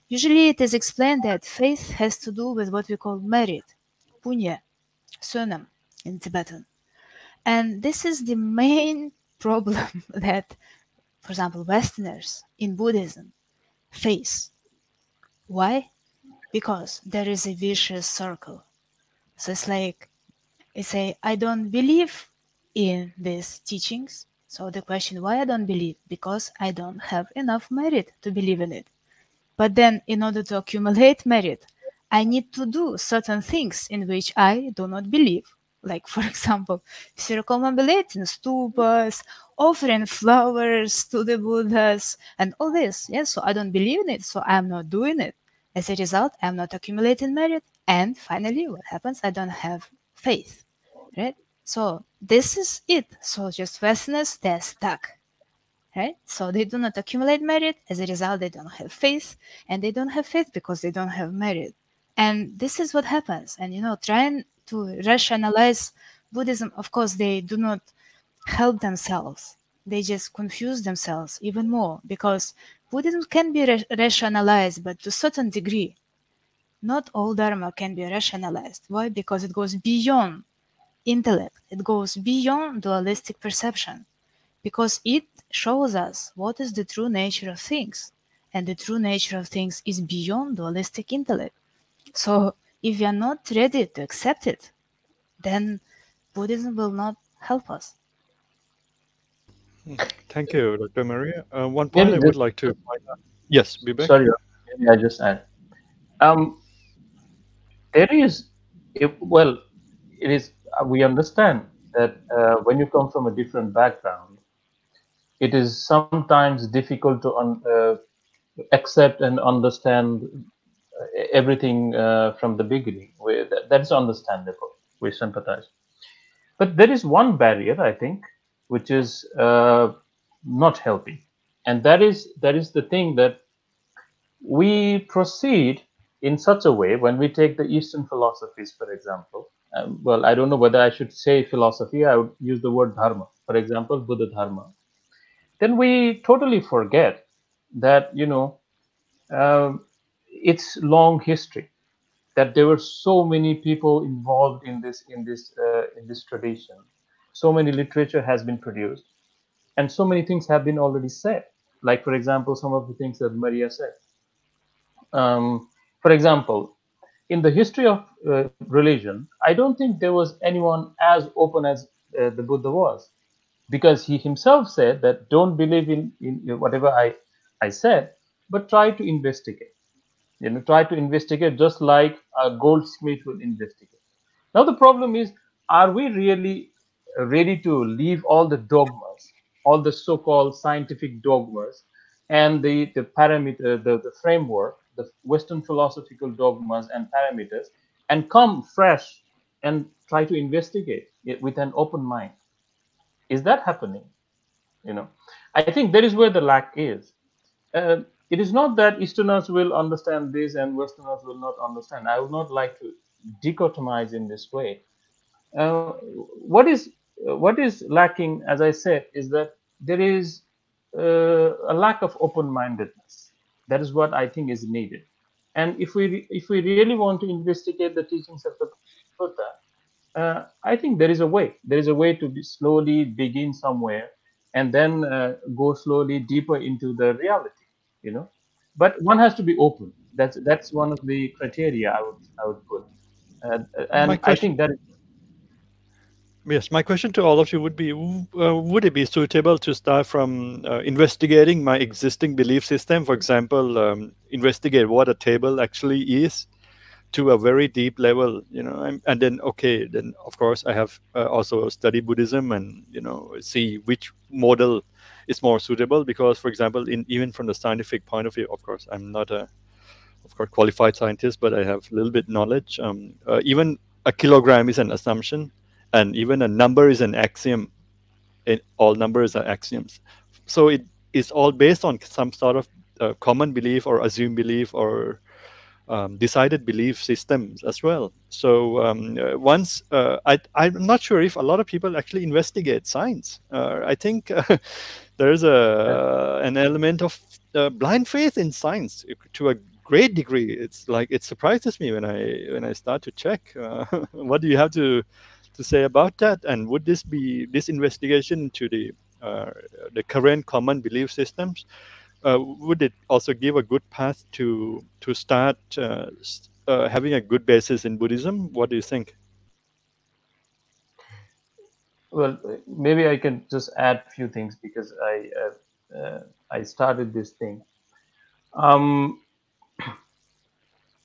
Usually it is explained that faith has to do with what we call merit, punya, sunam in Tibetan. And this is the main problem that, for example, Westerners in Buddhism face. Why? Because there is a vicious circle. So it's like, I say, I don't believe in these teachings. So the question, why I don't believe? Because I don't have enough merit to believe in it. But then, in order to accumulate merit, I need to do certain things in which I do not believe. Like, for example, circumambulating stupas, offering flowers to the Buddhas, and all this. Yes, so I don't believe in it, so I'm not doing it. As a result, I'm not accumulating merit. And finally, what happens? I don't have faith. Right? So this is it. So just Westerners, they're stuck. Right? So they do not accumulate merit. As a result, they don't have faith, and they don't have faith because they don't have merit. And this is what happens. And trying to rationalize Buddhism, of course, they do not help themselves. They just confuse themselves even more because Buddhism can be rationalized, but to a certain degree. Not all Dharma can be rationalized. Why? Because it goes beyond intellect. It goes beyond dualistic perception because it shows us what is the true nature of things. And the true nature of things is beyond dualistic intellect. So if we are not ready to accept it, then Buddhism will not help us. Thank you, Dr. Maria. One point Maybe I would just like to point out. Yes, Bibek? sorry, maybe I just add. Um, there is, well, it is. We understand that when you come from a different background, it is sometimes difficult to accept and understand everything from the beginning. That's understandable. We sympathize. But there is one barrier, I think, which is not helping, and that is the thing that we proceed in such a way when we take the Eastern philosophies, for example. Well, I don't know whether I should say philosophy. I would use the word dharma, for example, Buddha dharma. Then we totally forget that its long history, that there were so many people involved in this tradition, so many literature has been produced, and so many things have been already said, like for example some of the things that Maria said. For example, in the history of religion, I don't think there was anyone as open as the Buddha was, because he himself said that don't believe in whatever I said, but try to investigate. Try to investigate just like a goldsmith will investigate. Now the problem is, are we really ready to leave all the dogmas, all the so-called scientific dogmas, and the parameter, the framework, the Western philosophical dogmas and parameters, and come fresh and try to investigate it with an open mind? Is that happening? You know, I think that is where the lack is. It is not that Easterners will understand this and Westerners will not understand. I would not like to dichotomize in this way. Uh, what is what is lacking, as I said, is that there is a lack of open-mindedness. That is what I think is needed. And if we really want to investigate the teachings of the Buddha, I think there is a way. There is a way to slowly begin somewhere and then go slowly deeper into the reality. You know, but one has to be open. That's one of the criteria I would put. My And I question, think that yes, my question to all of you would be: would it be suitable to start from investigating my existing belief system? For example, investigate what a table actually is, to a very deep level, you know. And then, okay, then of course I have also studied Buddhism, and, you know, see which model is more suitable. Because, for example, even from the scientific point of view, of course, I'm not a, of course, qualified scientist, but I have a little bit knowledge. Even a kilogram is an assumption, and even a number is an axiom. All numbers are axioms. So it is all based on some sort of common belief or assumed belief or decided belief systems as well. So once I'm not sure if a lot of people actually investigate science. I think there's an element of blind faith in science to a great degree. It's like, it surprises me when I start to check. What do you have to say about that? And would this be this investigation into the current common belief systems? Would it also give a good path to start having a good basis in Buddhism? What do you think? Well, maybe I can just add a few things, because I started this thing.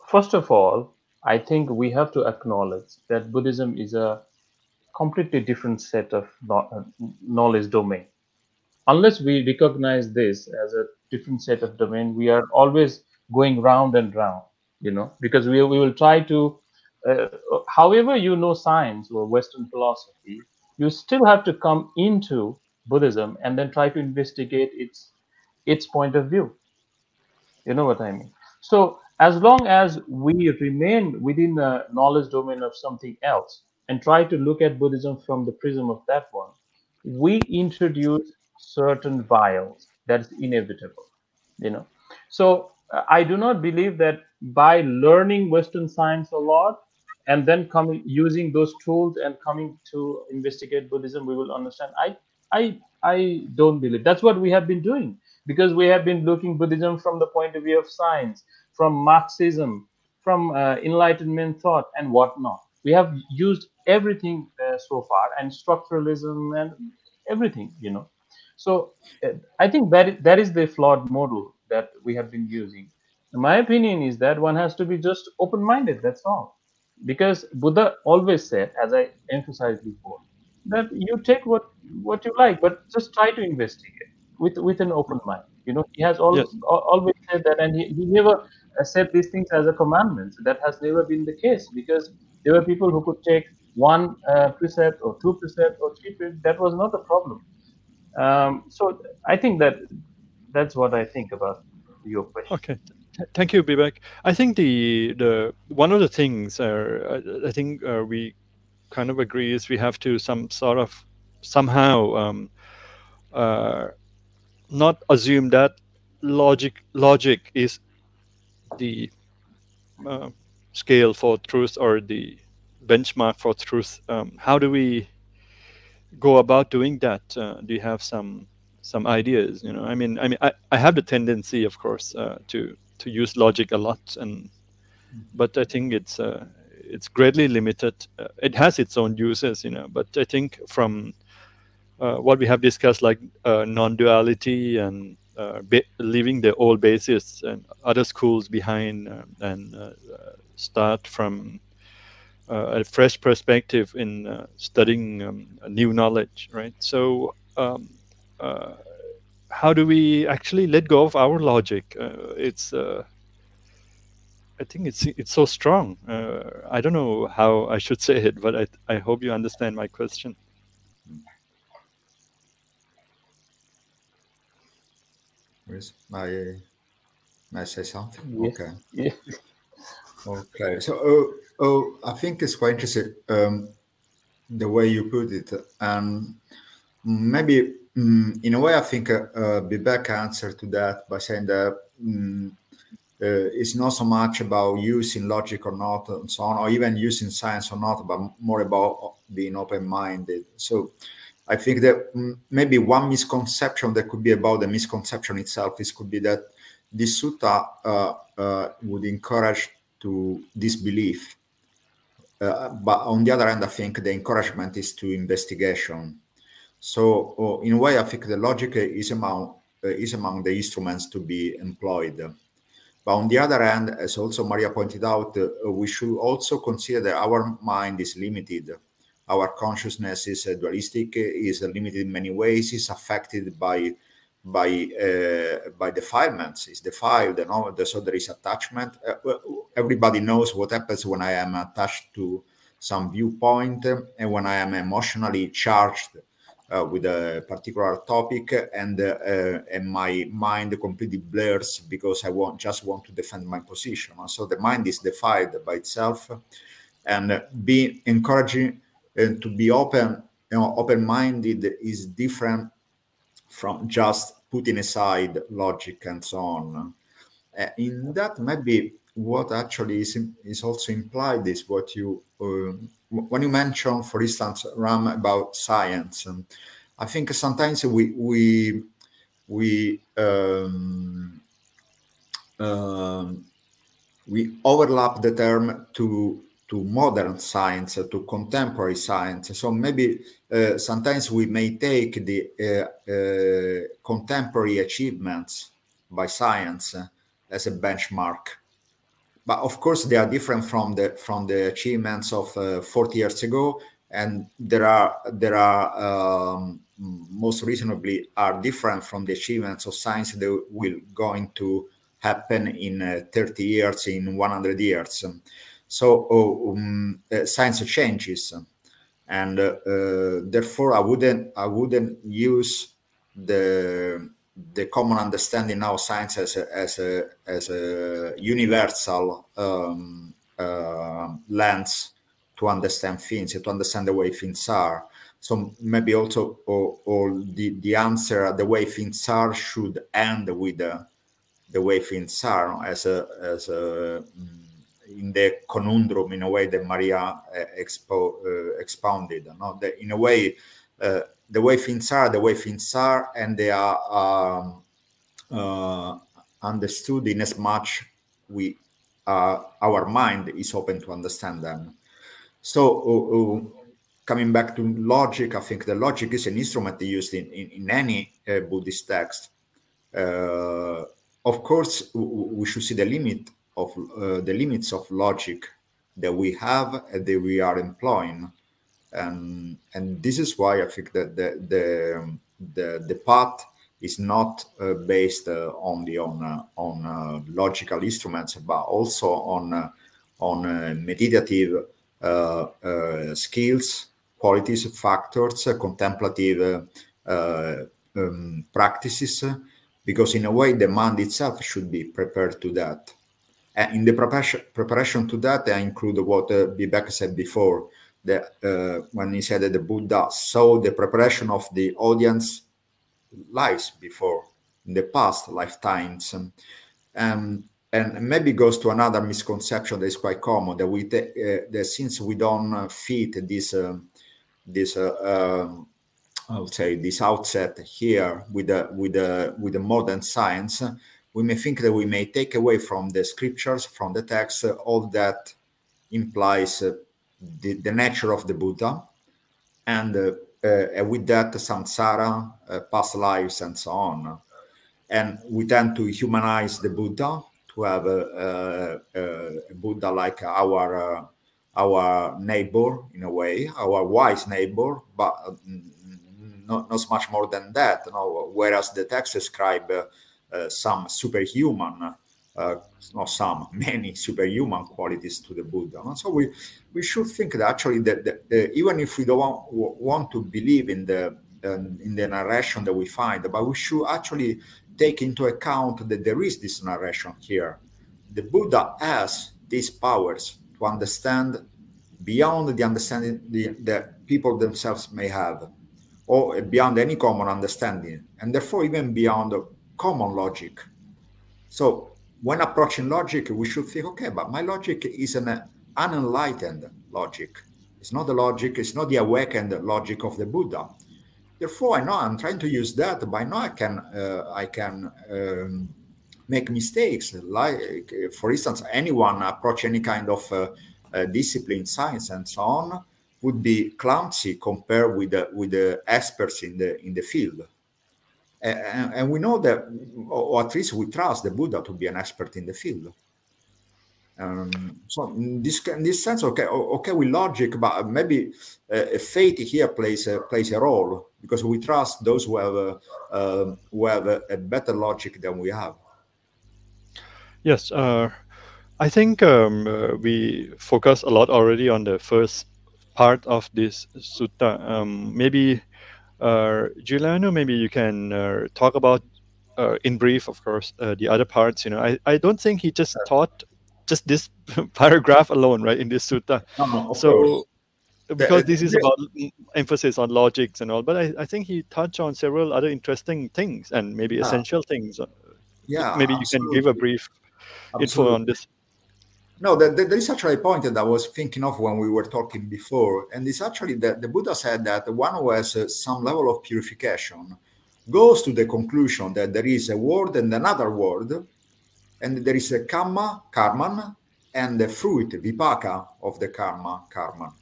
First of all, I think we have to acknowledge that Buddhism is a completely different set of knowledge domain. Unless we recognize this as a different set of domain, we are always going round and round, you know, because we will try to, however you know science or Western philosophy, you still have to come into Buddhism and then try to investigate its point of view. You know what I mean? So as long as we remain within the knowledge domain of something else and try to look at Buddhism from the prism of that one, we introduce certain bias that is inevitable, you know. So I do not believe that by learning Western science a lot and then coming using those tools and coming to investigate Buddhism, we will understand. I don't believe that's what we have been doing, because we have been looking Buddhism from the point of view of science, from Marxism, from Enlightenment thought and whatnot. We have used everything so far, and structuralism and everything, you know. So I think that is the flawed model that we have been using. My opinion is that one has to be just open-minded. That's all, because Buddha always said, as I emphasized before, that you take what you like, but just try to investigate with an open mind. You know, he has Yes. always said that, and he never said these things as a commandment. That has never been the case, because there were people who could take one precept or two precepts or three precepts. That was not a problem. So I think that's what I think about your question. Okay. Thank you, Bibek. I think the one of the things I think we kind of agree is we have to somehow not assume that logic is the uh, scale for truth or the benchmark for truth. How do we go about doing that? Do you have some ideas? You know, I have the tendency, of course, to use logic a lot, but I think it's greatly limited. It has its own uses, you know, but I think from what we have discussed, like non-duality and leaving the old basis and other schools behind, and start from a fresh perspective in studying new knowledge, right? So how do we actually let go of our logic? I think it's so strong. I don't know how I should say it, but I hope you understand my question. Yes. May I say something? Yes. Okay. Yes. Okay. So, I think it's quite interesting the way you put it, and maybe in a way, I think Bibek answered to that by saying that it's not so much about using logic or not, and so on, or even using science or not, but more about being open-minded. So I think that maybe one misconception that could be about the misconception itself could be that this sutta would encourage to disbelief. But on the other hand, I think the encouragement is to investigation. So in a way, I think the logic is among the instruments to be employed. But on the other hand, as also Maria pointed out, we should also consider that our mind is limited. Our consciousness is dualistic, is limited in many ways, is affected by defilements, is defiled, so there is attachment. Everybody knows what happens when I am attached to some viewpoint, and when I am emotionally charged with a particular topic, and my mind completely blurs because I just want to defend my position. So the mind is defiled by itself, and be encouraging to be open, open-minded is different from just putting aside logic and so on. In that, maybe what actually is also implied is what you, when you mention, for instance, Ram, about science, I think sometimes we overlap the term to modern science, to contemporary science. So maybe sometimes we may take the contemporary achievements by science as a benchmark, but of course they are different from the achievements of 40 years ago, and there are most reasonably are different from the achievements of science that will going to happen in 30 years, in 100 years. So science changes, and therefore I wouldn't use the common understanding now of science as a universal lens to understand things, to understand the way things are. So maybe also the answer, the way things are, should end with the way things are, as a in the conundrum, in a way that Maria expounded. No? In a way, the way things are, and they are understood in as much our mind is open to understand them. So coming back to logic, I think the logic is an instrument used in any Buddhist text. Of course, we should see the limits of logic that we have and that we are employing, and this is why I think that the path is not based only on logical instruments, but also on meditative skills, qualities, factors, contemplative practices, because in a way the mind itself should be prepared to that. And in the preparation to that, I include what Bibek said before, that when he said that the Buddha saw the preparation of the audience lives before, in the past lifetimes, and maybe goes to another misconception that is quite common, that that since we don't fit this I would say this outset here with the modern science, we may think that we may take away from the scriptures, from the text, all that implies the nature of the Buddha, and with that samsara, past lives, and so on. And we tend to humanize the Buddha, to have a Buddha like our neighbor, in a way, our wise neighbor, but not so much more than that. Whereas the texts describe some superhuman, many superhuman qualities to the Buddha. So we should think that actually that even if we don't want to believe in the narration that we find, but we should actually take into account that there is this narration here. The Buddha has these powers to understand beyond the understanding that people themselves may have, or beyond any common understanding, and therefore even beyond common logic. So when approaching logic, we should think, okay, but my logic is an unenlightened logic. It's not the logic, it's not the awakened logic of the Buddha. Therefore, I know I'm trying to use that, but I know I can make mistakes. Like, for instance, anyone approach any kind of discipline, science, and so on, would be clumsy compared with the experts in the field. And we know that, or at least we trust the Buddha to be an expert in the field. So in this sense, okay, with logic, but maybe faith here plays a role, because we trust those who have a better logic than we have. Yes, I think we focus a lot already on the first part of this sutta. Maybe Giuliano, maybe you can talk about in brief, of course, the other parts. I don't think he just taught just this paragraph alone, right, in this sutta. Of So course. because this is about emphasis on logics and all, but I think he touched on several other interesting things and maybe essential things. Yeah, maybe you can give a brief info on this. No, there is actually a point that I was thinking of when we were talking before, and it's actually that the Buddha said that one who has some level of purification goes to the conclusion that there is a world and another world, and there is a karma, karman, and the fruit, vipaka, of the karman.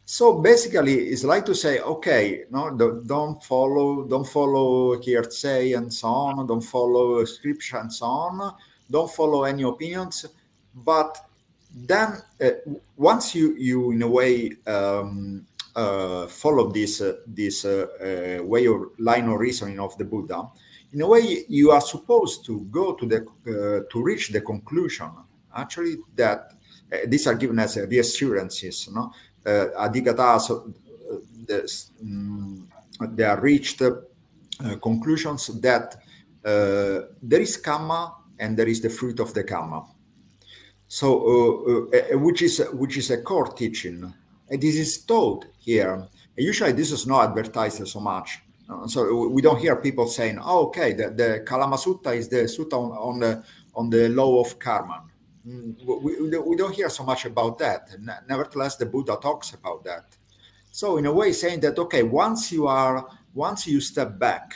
So basically, it's like to say, okay, no, don't follow hearsay and so on, don't follow scripture and so on, don't follow any opinions. But then once you in a way follow this way or line of reasoning of the Buddha, in a way you are supposed to go to reach the conclusion actually that these are given as reassurances, no? Adhigata, so they are reached conclusions that there is karma and there is the fruit of the karma. So, which is a core teaching, and this is taught here. Usually, this is not advertised so much. So we don't hear people saying, "Oh, okay, the Kalama Sutta is the sutta on the law of karma." We don't hear so much about that. Nevertheless, the Buddha talks about that. So, in a way, saying that okay, once you step back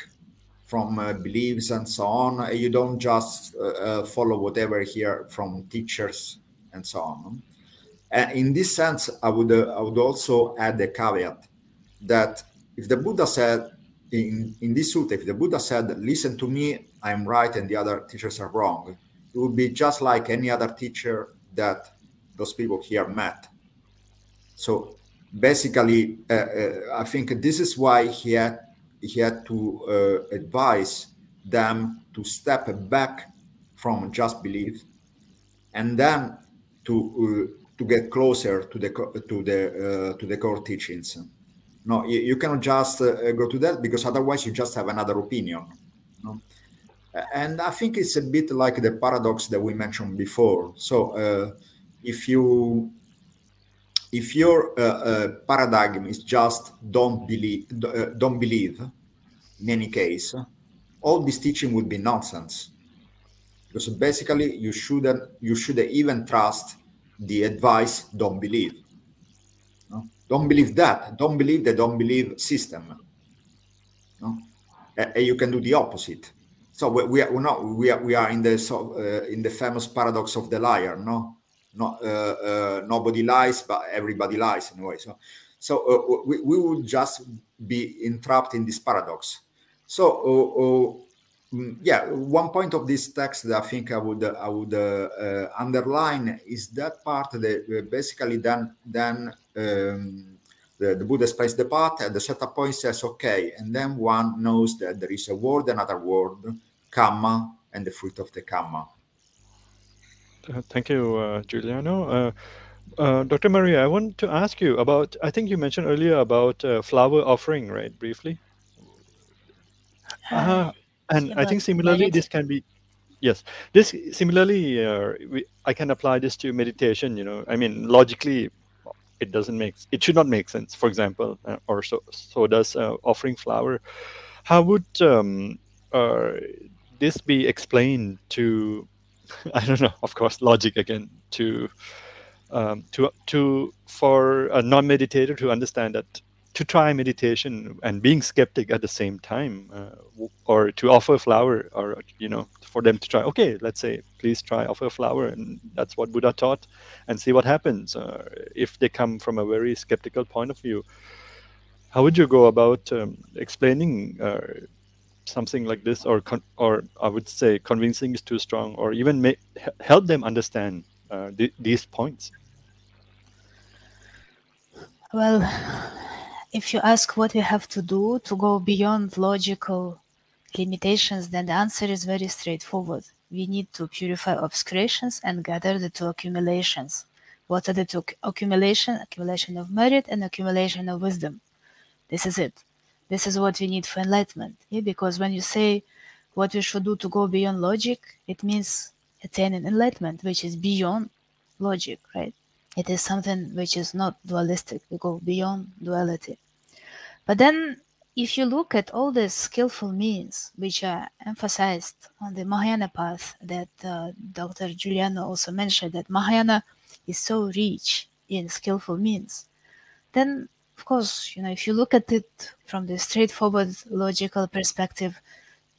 from beliefs and so on, you don't just follow whatever you hear from teachers and so on. And in this sense, I would also add a caveat that if the Buddha said in this sutta, if the Buddha said, "Listen to me, I'm right, and the other teachers are wrong," it would be just like any other teacher that those people here met. So basically, I think this is why he had to advise them to step back from just belief, and then to get closer to the core teachings. No, you cannot just go to that, because otherwise you just have another opinion. No? And I think it's a bit like the paradox that we mentioned before. So if your paradigm is just don't believe, in any case, all this teaching would be nonsense, because basically you shouldn't even trust the advice don't believe. No? Don't believe that. Don't believe the don't believe system. No? And you can do the opposite. So we are in the famous paradox of the liar. No. Nobody lies, but everybody lies in a way. So we would just be entrapped in this paradox. So yeah, one point of this text that I think I would underline is that part that basically then the Buddha explains the path, at a certain point says, okay, and then one knows that there is a world, another world, karma, and the fruit of the karma. Thank you, Giuliano. Dr. Maria, I want to ask you about, I think you mentioned earlier about flower offering, right, briefly? And I think similarly, this can be, yes, this similarly, I can apply this to meditation, I mean, logically, it should not make sense, for example, or so does offering flower. How would this be explained to, I don't know, of course, logic again, for a non-meditator to understand that, to try meditation and being skeptic at the same time, or to offer a flower, or for them to try, okay, let's say, please try offer a flower, and that's what Buddha taught, and see what happens. If they come from a very skeptical point of view, how would you go about explaining something like this, or I would say convincing is too strong, or even help them understand these points? Well, if you ask what we have to do to go beyond logical limitations, then the answer is very straightforward. We need to purify obscurations and gather the two accumulations. What are the two accumulation? Accumulation of merit and accumulation of wisdom. This is it. This is what we need for enlightenment. Yeah? Because when you say what we should do to go beyond logic, it means attaining enlightenment, which is beyond logic, right? It is something which is not dualistic. We go beyond duality. But then, if you look at all the skillful means which are emphasized on the Mahayana path, that Dr. Giuliano also mentioned, that Mahayana is so rich in skillful means, then, of course, if you look at it from the straightforward logical perspective,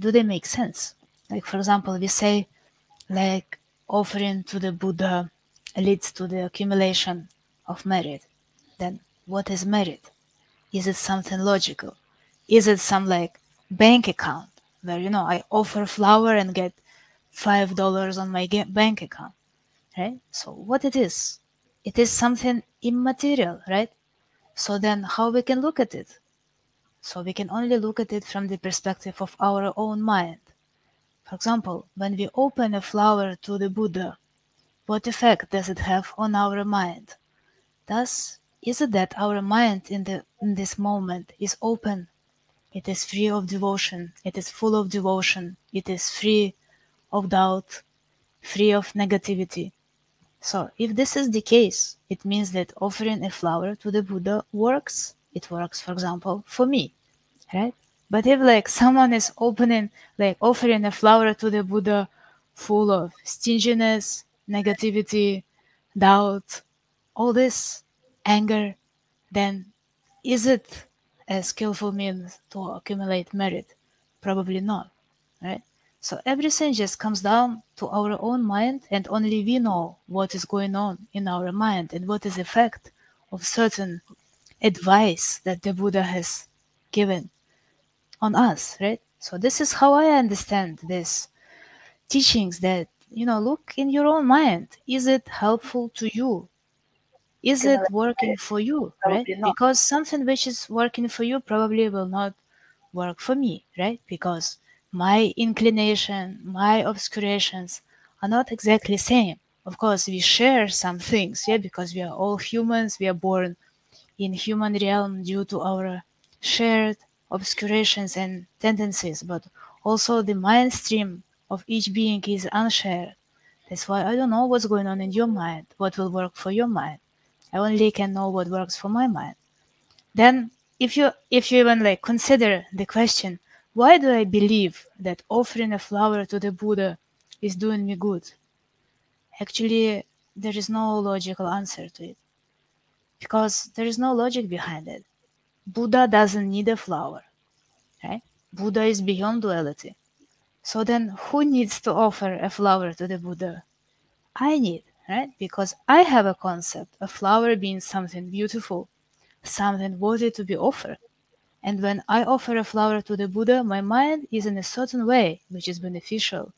do they make sense? Like, for example, we say, like, offering to the Buddha leads to the accumulation of merit. Then, what is merit? Is it something logical? Is it some like bank account where, I offer flower and get $5 on my bank account, right? So what it is something immaterial, right? So then how we can look at it? So we can only look at it from the perspective of our own mind. For example, when we open a flower to the Buddha, what effect does it have on our mind? Thus, is it that our mind in this moment is open? It is free of devotion. It is full of devotion. It is free of doubt, free of negativity. So if this is the case, it means that offering a flower to the Buddha works. It works, for example, for me, right? But if someone is offering a flower to the Buddha full of stinginess, negativity, doubt, all this anger, then is it a skillful means to accumulate merit? Probably not, right? So everything just comes down to our own mind, and only we know what is going on in our mind and what is the effect of certain advice that the Buddha has given on us, right? So this is how I understand these teachings, that, look in your own mind. Is it helpful to you? Is it working for you, right? Because something which is working for you probably will not work for me, right? Because my inclination, my obscurations are not exactly same. Of course, we share some things, yeah, because we are all humans. We are born in human realm due to our shared obscurations and tendencies, but also the mind stream of each being is unshared. That's why I don't know what's going on in your mind, what will work for your mind. I only can know what works for my mind. Then if you even consider the question, why do I believe that offering a flower to the Buddha is doing me good? Actually, there is no logical answer to it, because there is no logic behind it. Buddha doesn't need a flower, right? Buddha is beyond duality. So then who needs to offer a flower to the Buddha? I need, right? Because I have a concept, a flower being something beautiful, something worthy to be offered. And when I offer a flower to the Buddha, my mind is in a certain way which is beneficial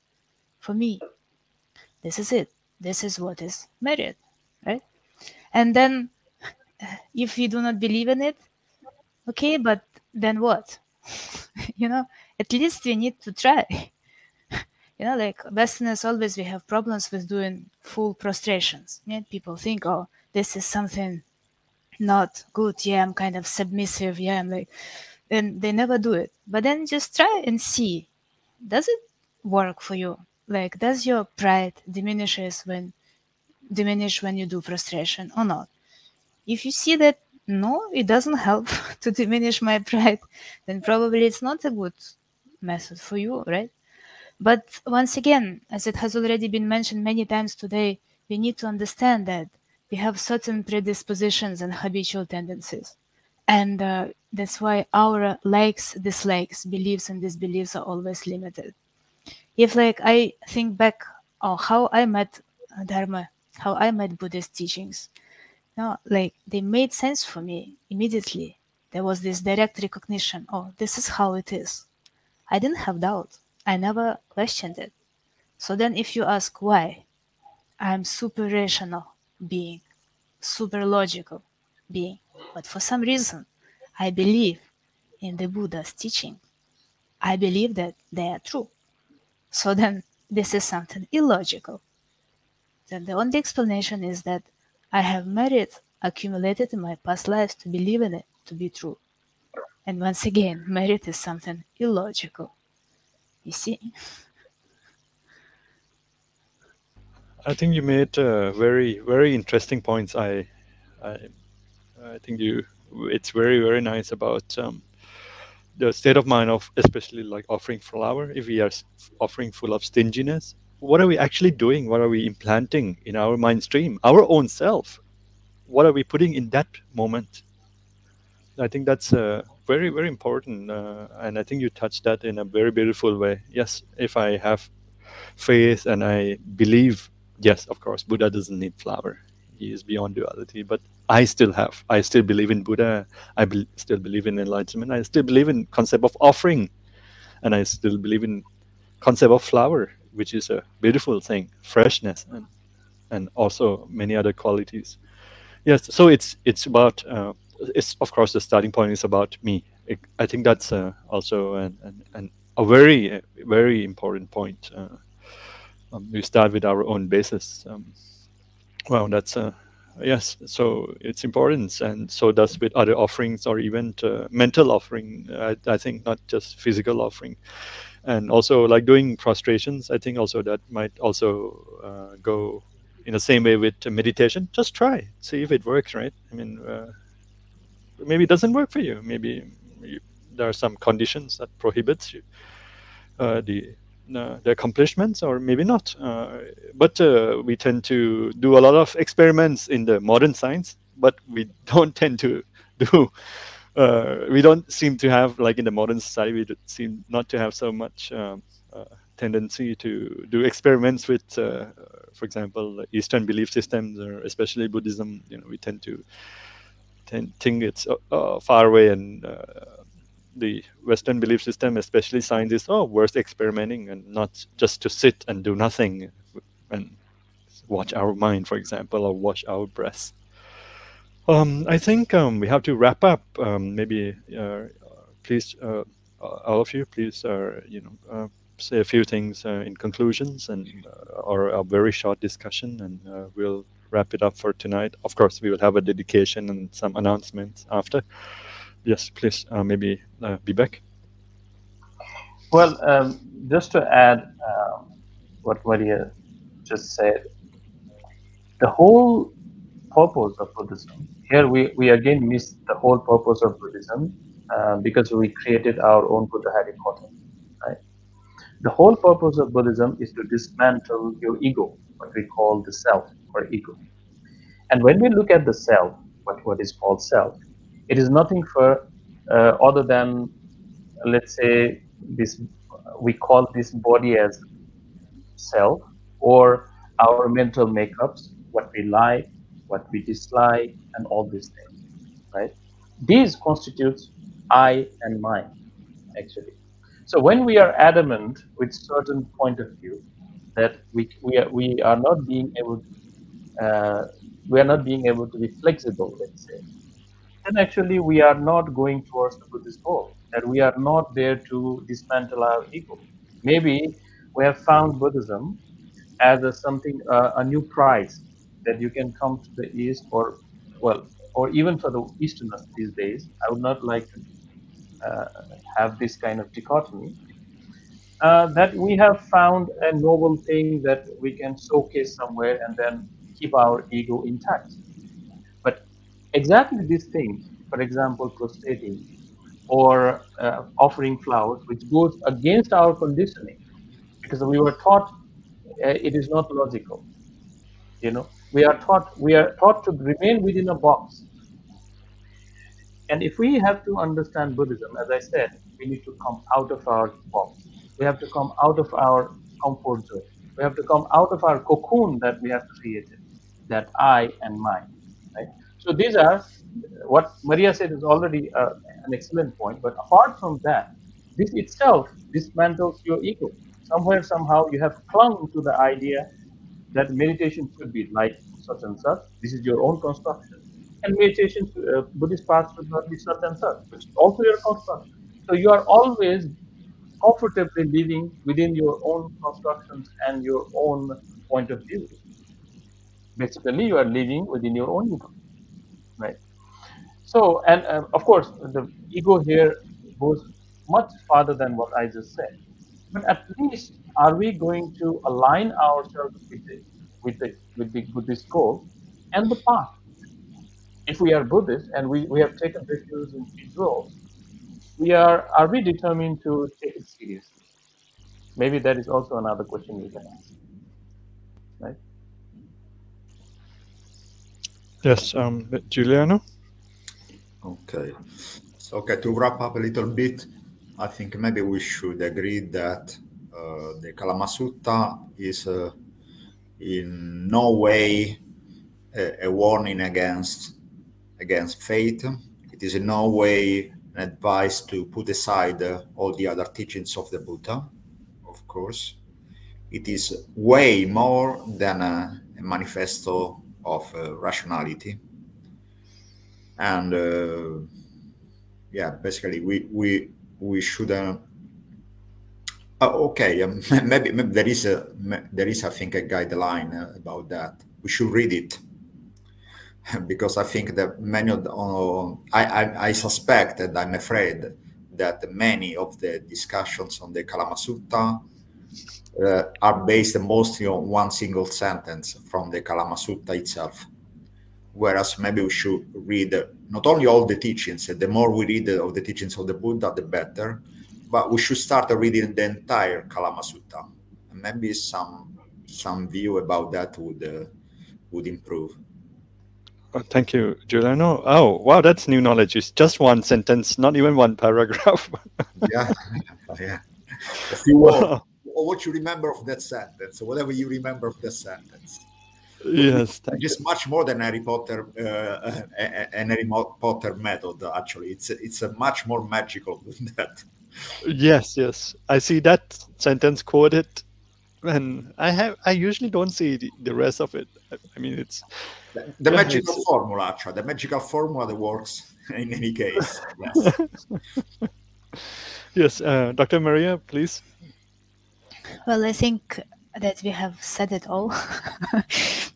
for me. This is it. This is what is merit, right? And then if we do not believe in it, okay, but then what? At least we need to try. Westerners always, we have problems with doing full prostrations. Yeah? People think, oh, this is something not good. Yeah, I'm kind of submissive. Yeah, and they never do it. But then just try and see, does it work for you? Does your pride diminish when you do prostration or not? If you see that no, it doesn't help to diminish my pride, then probably it's not a good method for you, right? But once again, as it has already been mentioned many times today, we need to understand that we have certain predispositions and habitual tendencies. And that's why our likes, dislikes, beliefs, and disbeliefs are always limited. If I think back on how I met Dharma, how I met Buddhist teachings, they made sense for me immediately. There was this direct recognition, oh, this is how it is. I didn't have doubt. I never questioned it. So then if you ask why, I'm super rational being, super logical being. But for some reason, I believe in the Buddha's teaching. I believe that they are true. So then this is something illogical. Then the only explanation is that I have merit accumulated in my past lives to believe in it to be true. And once again, merit is something illogical. You see? I think you made very, very interesting points. I, I think you. It's very, very nice about the state of mind of, especially like offering flower. If we are offering full of stinginess, what are we actually doing? What are we implanting in our mind stream? Our own self. What are we putting in that moment? I think that's very, very important, and I think you touched that in a very beautiful way. Yes, if I have faith and I believe, yes, of course, Buddha doesn't need flower. He is beyond duality, but I still believe in Buddha. Still believe in enlightenment. I still believe in concept of offering, and I still believe in concept of flower, which is a beautiful thing, freshness, and also many other qualities. Yes, so it's about it's, of course, the starting point is about me. I think that's also a very very important point. We start with our own basis. Well, that's yes. So it's important, and so does with other offerings or even mental offering. I think not just physical offering, and also like doing prostrations. I think also that might also go in the same way with meditation. Just try, see if it works, right? I mean, maybe it doesn't work for you. Maybe there are some conditions that prohibits you the accomplishments, or maybe not. But we tend to do a lot of experiments in the modern science, but we don't tend to do. We don't seem to have, like in the modern society, we seem not to have so much tendency to do experiments with, for example, Eastern belief systems, or especially Buddhism. You know, we tend to think it's far away, and the Western belief system, especially science, is worth experimenting, and not just to sit and do nothing and watch our mind, for example, or watch our breath. I think we have to wrap up. Maybe please, all of you, please, say a few things in conclusions, and or a very short discussion, and we'll wrap it up for tonight. Of course, we will have a dedication and some announcements after. Yes, please, maybe Bibek. Well, just to add what Maria just said, the whole purpose of Buddhism, here we again miss the whole purpose of Buddhism because we created our own Buddha dichotomy, right? The whole purpose of Buddhism is to dismantle your ego, what we call the self or ego. And when we look at the self, what is called self, it is nothing for other than, let's say, this, we call this body as self, or our mental makeups, what we like, what we dislike, and all these things, right? These constitutes I and mine, actually. So when we are adamant with certain point of view that we are not being able we are not being able to be flexible, let's say, then actually we are not going towards the Buddhist goal. That we are not there to dismantle our ego. Maybe we have found Buddhism as something a new prize that you can come to the East, or well, or even for the Easterners these days. I would not like to have this kind of dichotomy. That we have found a noble thing that we can showcase somewhere and then keep our ego intact. But exactly these things, for example, prostrating or offering flowers, which goes against our conditioning, because we were taught it is not logical. You know, we are taught to remain within a box. And if we have to understand Buddhism, as I said, we need to come out of our box. We have to come out of our comfort zone. We have to come out of our cocoon that we have created, that I and mine. Right? So these are what Maria said is already an excellent point. But apart from that, This itself dismantles your ego. Somewhere, somehow, you have clung to the idea that meditation should be like such and such. This is your own construction. And meditation, Buddhist path should not be such and such, which is also your construction. So you are always comfortably living within your own constructions and your own point of view. Basically, you are living within your own ego, right? So, and of course, the ego here goes much farther than what I just said. But at least, are we going to align ourselves with the Buddhist goal and the path? If we are Buddhist and we have taken refuge in these roles, are we determined to take it seriously? Maybe that is also another question we can ask, right? Yes, Giuliano. Okay. So, okay, to wrap up a little bit, I think maybe we should agree that the Kalama Sutta is in no way a warning against faith. It is in no way an advice to put aside all the other teachings of the Buddha, of course. It is way more than a manifesto of rationality. And yeah, basically we should okay, maybe there is I think a guideline about that. We should read it because I think that many of I suspect, and I'm afraid that many of the discussions on the Kalama Sutta are based mostly on one single sentence from the Kalama Sutta itself. Whereas maybe we should read not only all the teachings, the more we read of the teachings of the Buddha, the better, but we should start reading the entire Kalama Sutta. And maybe some view about that would improve. Thank you, Giuliano. Oh, wow, that's new knowledge. It's just one sentence, not even one paragraph. Yeah, yeah. A few words. Or what you remember of that sentence, or whatever you remember of that sentence. Yes, just much more than Harry Potter, an Harry Potter method. Actually, it's a much more magical than that. Yes, yes. I see that sentence quoted, and I usually don't see the rest of it. I mean, it's the magical formula. Actually, the magical formula that works in any case. Yes. Yes, Dr. Maria, please. Well, I think that we have said it all.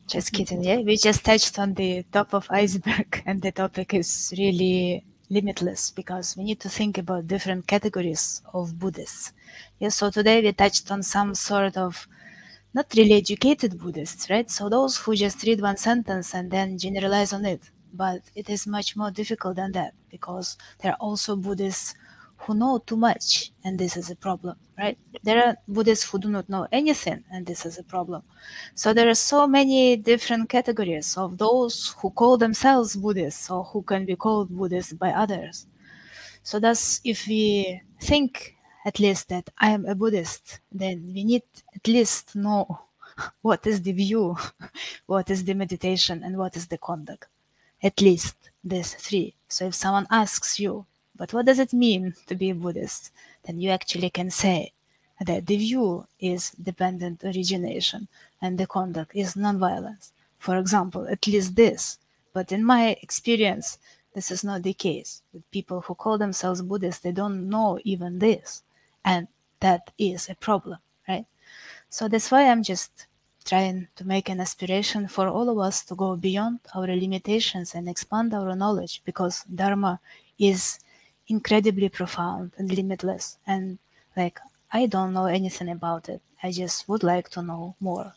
Just kidding, yeah. We just touched on the top of iceberg, and the topic is really limitless because we need to think about different categories of Buddhists. Yeah, so today we touched on some sort of not really educated Buddhists, right? So those who just read one sentence and then generalize on it. But it is much more difficult than that because there are also Buddhists who know too much, and this is a problem, right? There are Buddhists who do not know anything, and this is a problem. So there are so many different categories of those who call themselves Buddhists or who can be called Buddhists by others. So thus, if we think at least that I am a Buddhist, then we need at least know what is the view, what is the meditation, and what is the conduct. At least these three. So if someone asks you, but what does it mean to be a Buddhist? Then you actually can say that the view is dependent origination and the conduct is nonviolence. For example, at least this. But in my experience, this is not the case. With people who call themselves Buddhists, they don't know even this. And that is a problem, right? So that's why I'm just trying to make an aspiration for all of us to go beyond our limitations and expand our knowledge, because Dharma is incredibly profound and limitless. And like, I don't know anything about it. I just would like to know more.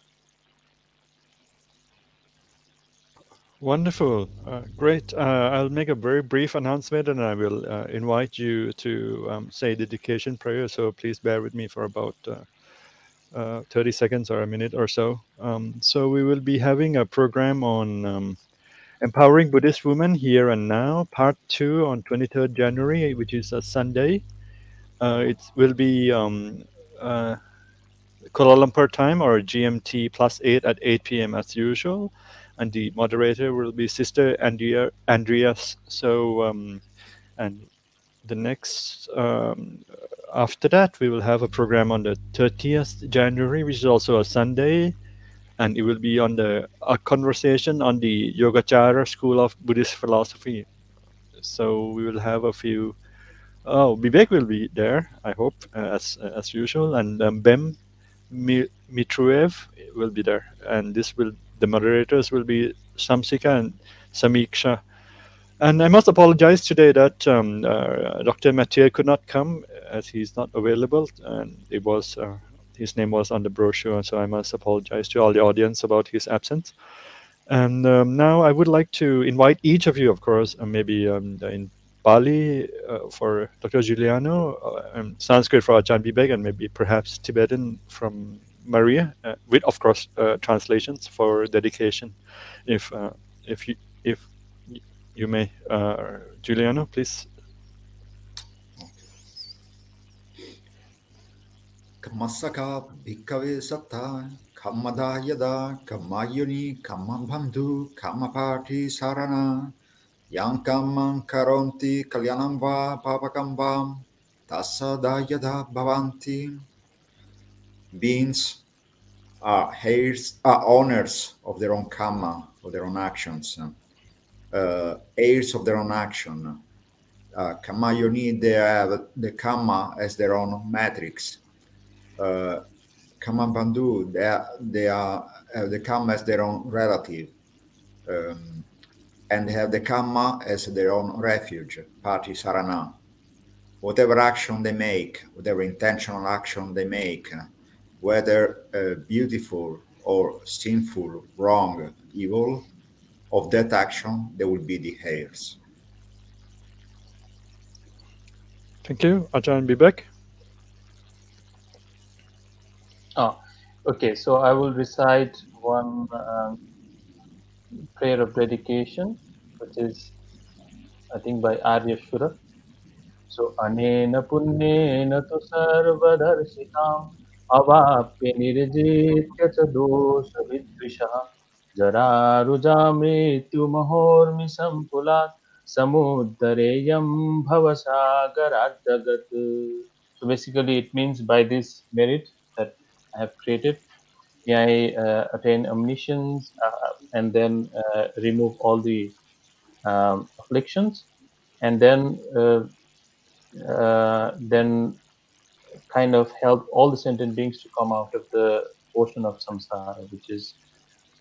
Wonderful. Great. I'll make a very brief announcement and I will invite you to say dedication prayer. So please bear with me for about 30 seconds or a minute or so. So we will be having a program on Empowering Buddhist Women Here and Now, Part 2 on 23rd January, which is a Sunday. It will be Kuala Lumpur time or GMT +8 at 8 p.m. as usual. And the moderator will be Sister Andreas. So, and the next after that, we will have a program on the 30th January, which is also a Sunday, and it will be on a conversation on the Yogacara School of Buddhist Philosophy. So we will have a few. Oh, Bibek will be there, I hope, as usual, and Bem Mitruev will be there, and the moderators will be Samsika and Samiksha. And I must apologize today that Dr. Mathieu could not come as he's not available, and his name was on the brochure, so I must apologize to all the audience about his absence. And now I would like to invite each of you, of course, maybe in Pali for Dr. Giuliano, Sanskrit for Ajahn Bibek, and maybe perhaps Tibetan from Maria, with, of course, translations for dedication. If you may, Giuliano, please. Kamasaka bhikkhave satta kamada yada kamayuni kamambandhu kamapati sarana yankamam karonti kalyanam va papakambam tasada yada bhavanti. Beings are owners of their own karma, of their own actions, heirs of their own action. Kamayuni, they have the karma as their own matrix. Kamambandhu, they have the karma as their own relative, and they have the karma as their own refuge, pati sarana. Whatever action they make, whatever intentional action they make, whether beautiful or sinful, wrong, evil, of that action, they will be the heirs. Thank you, Ajahn Bibek. Okay, so I will recite one prayer of dedication, which is, I think, by Arya Shura. So, anena punyena tu sarvadarshikam avapya nirjitya cha dosha vidvisha jara rujamritu mahormi sampulat samuddareyam bhavasagaradagat. So basically it means by this merit that I have created, may I attain omniscience and then remove all the afflictions, and then kind of help all the sentient beings to come out of the ocean of samsara, which is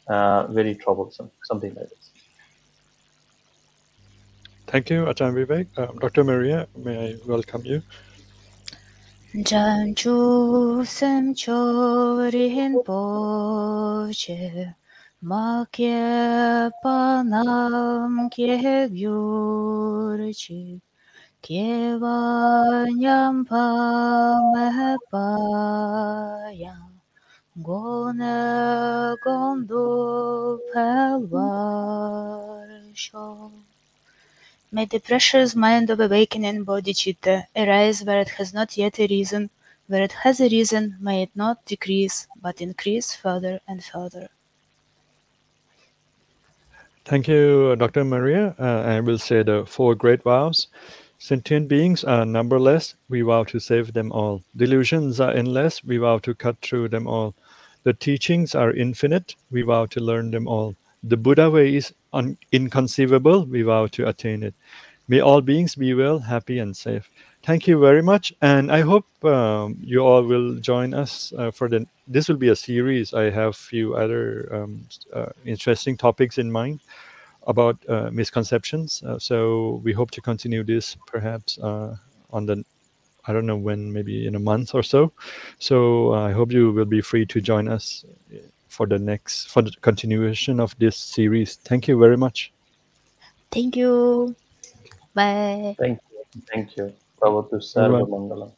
very troublesome, something like this. Thank you, Ajahn Vivek. Dr. Maria, may I welcome you? Janchu semchorin poche makye panam kye gyurchi kyevanyam pa mehpayam gona gondo pelvarsho. May the precious mind of awakening bodhicitta arise where it has not yet arisen. Where it has arisen, may it not decrease, but increase further and further. Thank you, Dr. Maria. I will say the 4 great vows. Sentient beings are numberless. We vow to save them all. Delusions are endless. We vow to cut through them all. The teachings are infinite. We vow to learn them all. The Buddha way is inconceivable. We vow to attain it. May all beings be well, happy, and safe. Thank you very much, and I hope you all will join us for this will be a series. I have a few other interesting topics in mind about misconceptions. So we hope to continue this perhaps on the, I don't know when, maybe in a month or so. So I hope you will be free to join us for the continuation of this series. Thank you very much. Thank you. Bye. Thank you. Bhavatu Sarva Mangalam.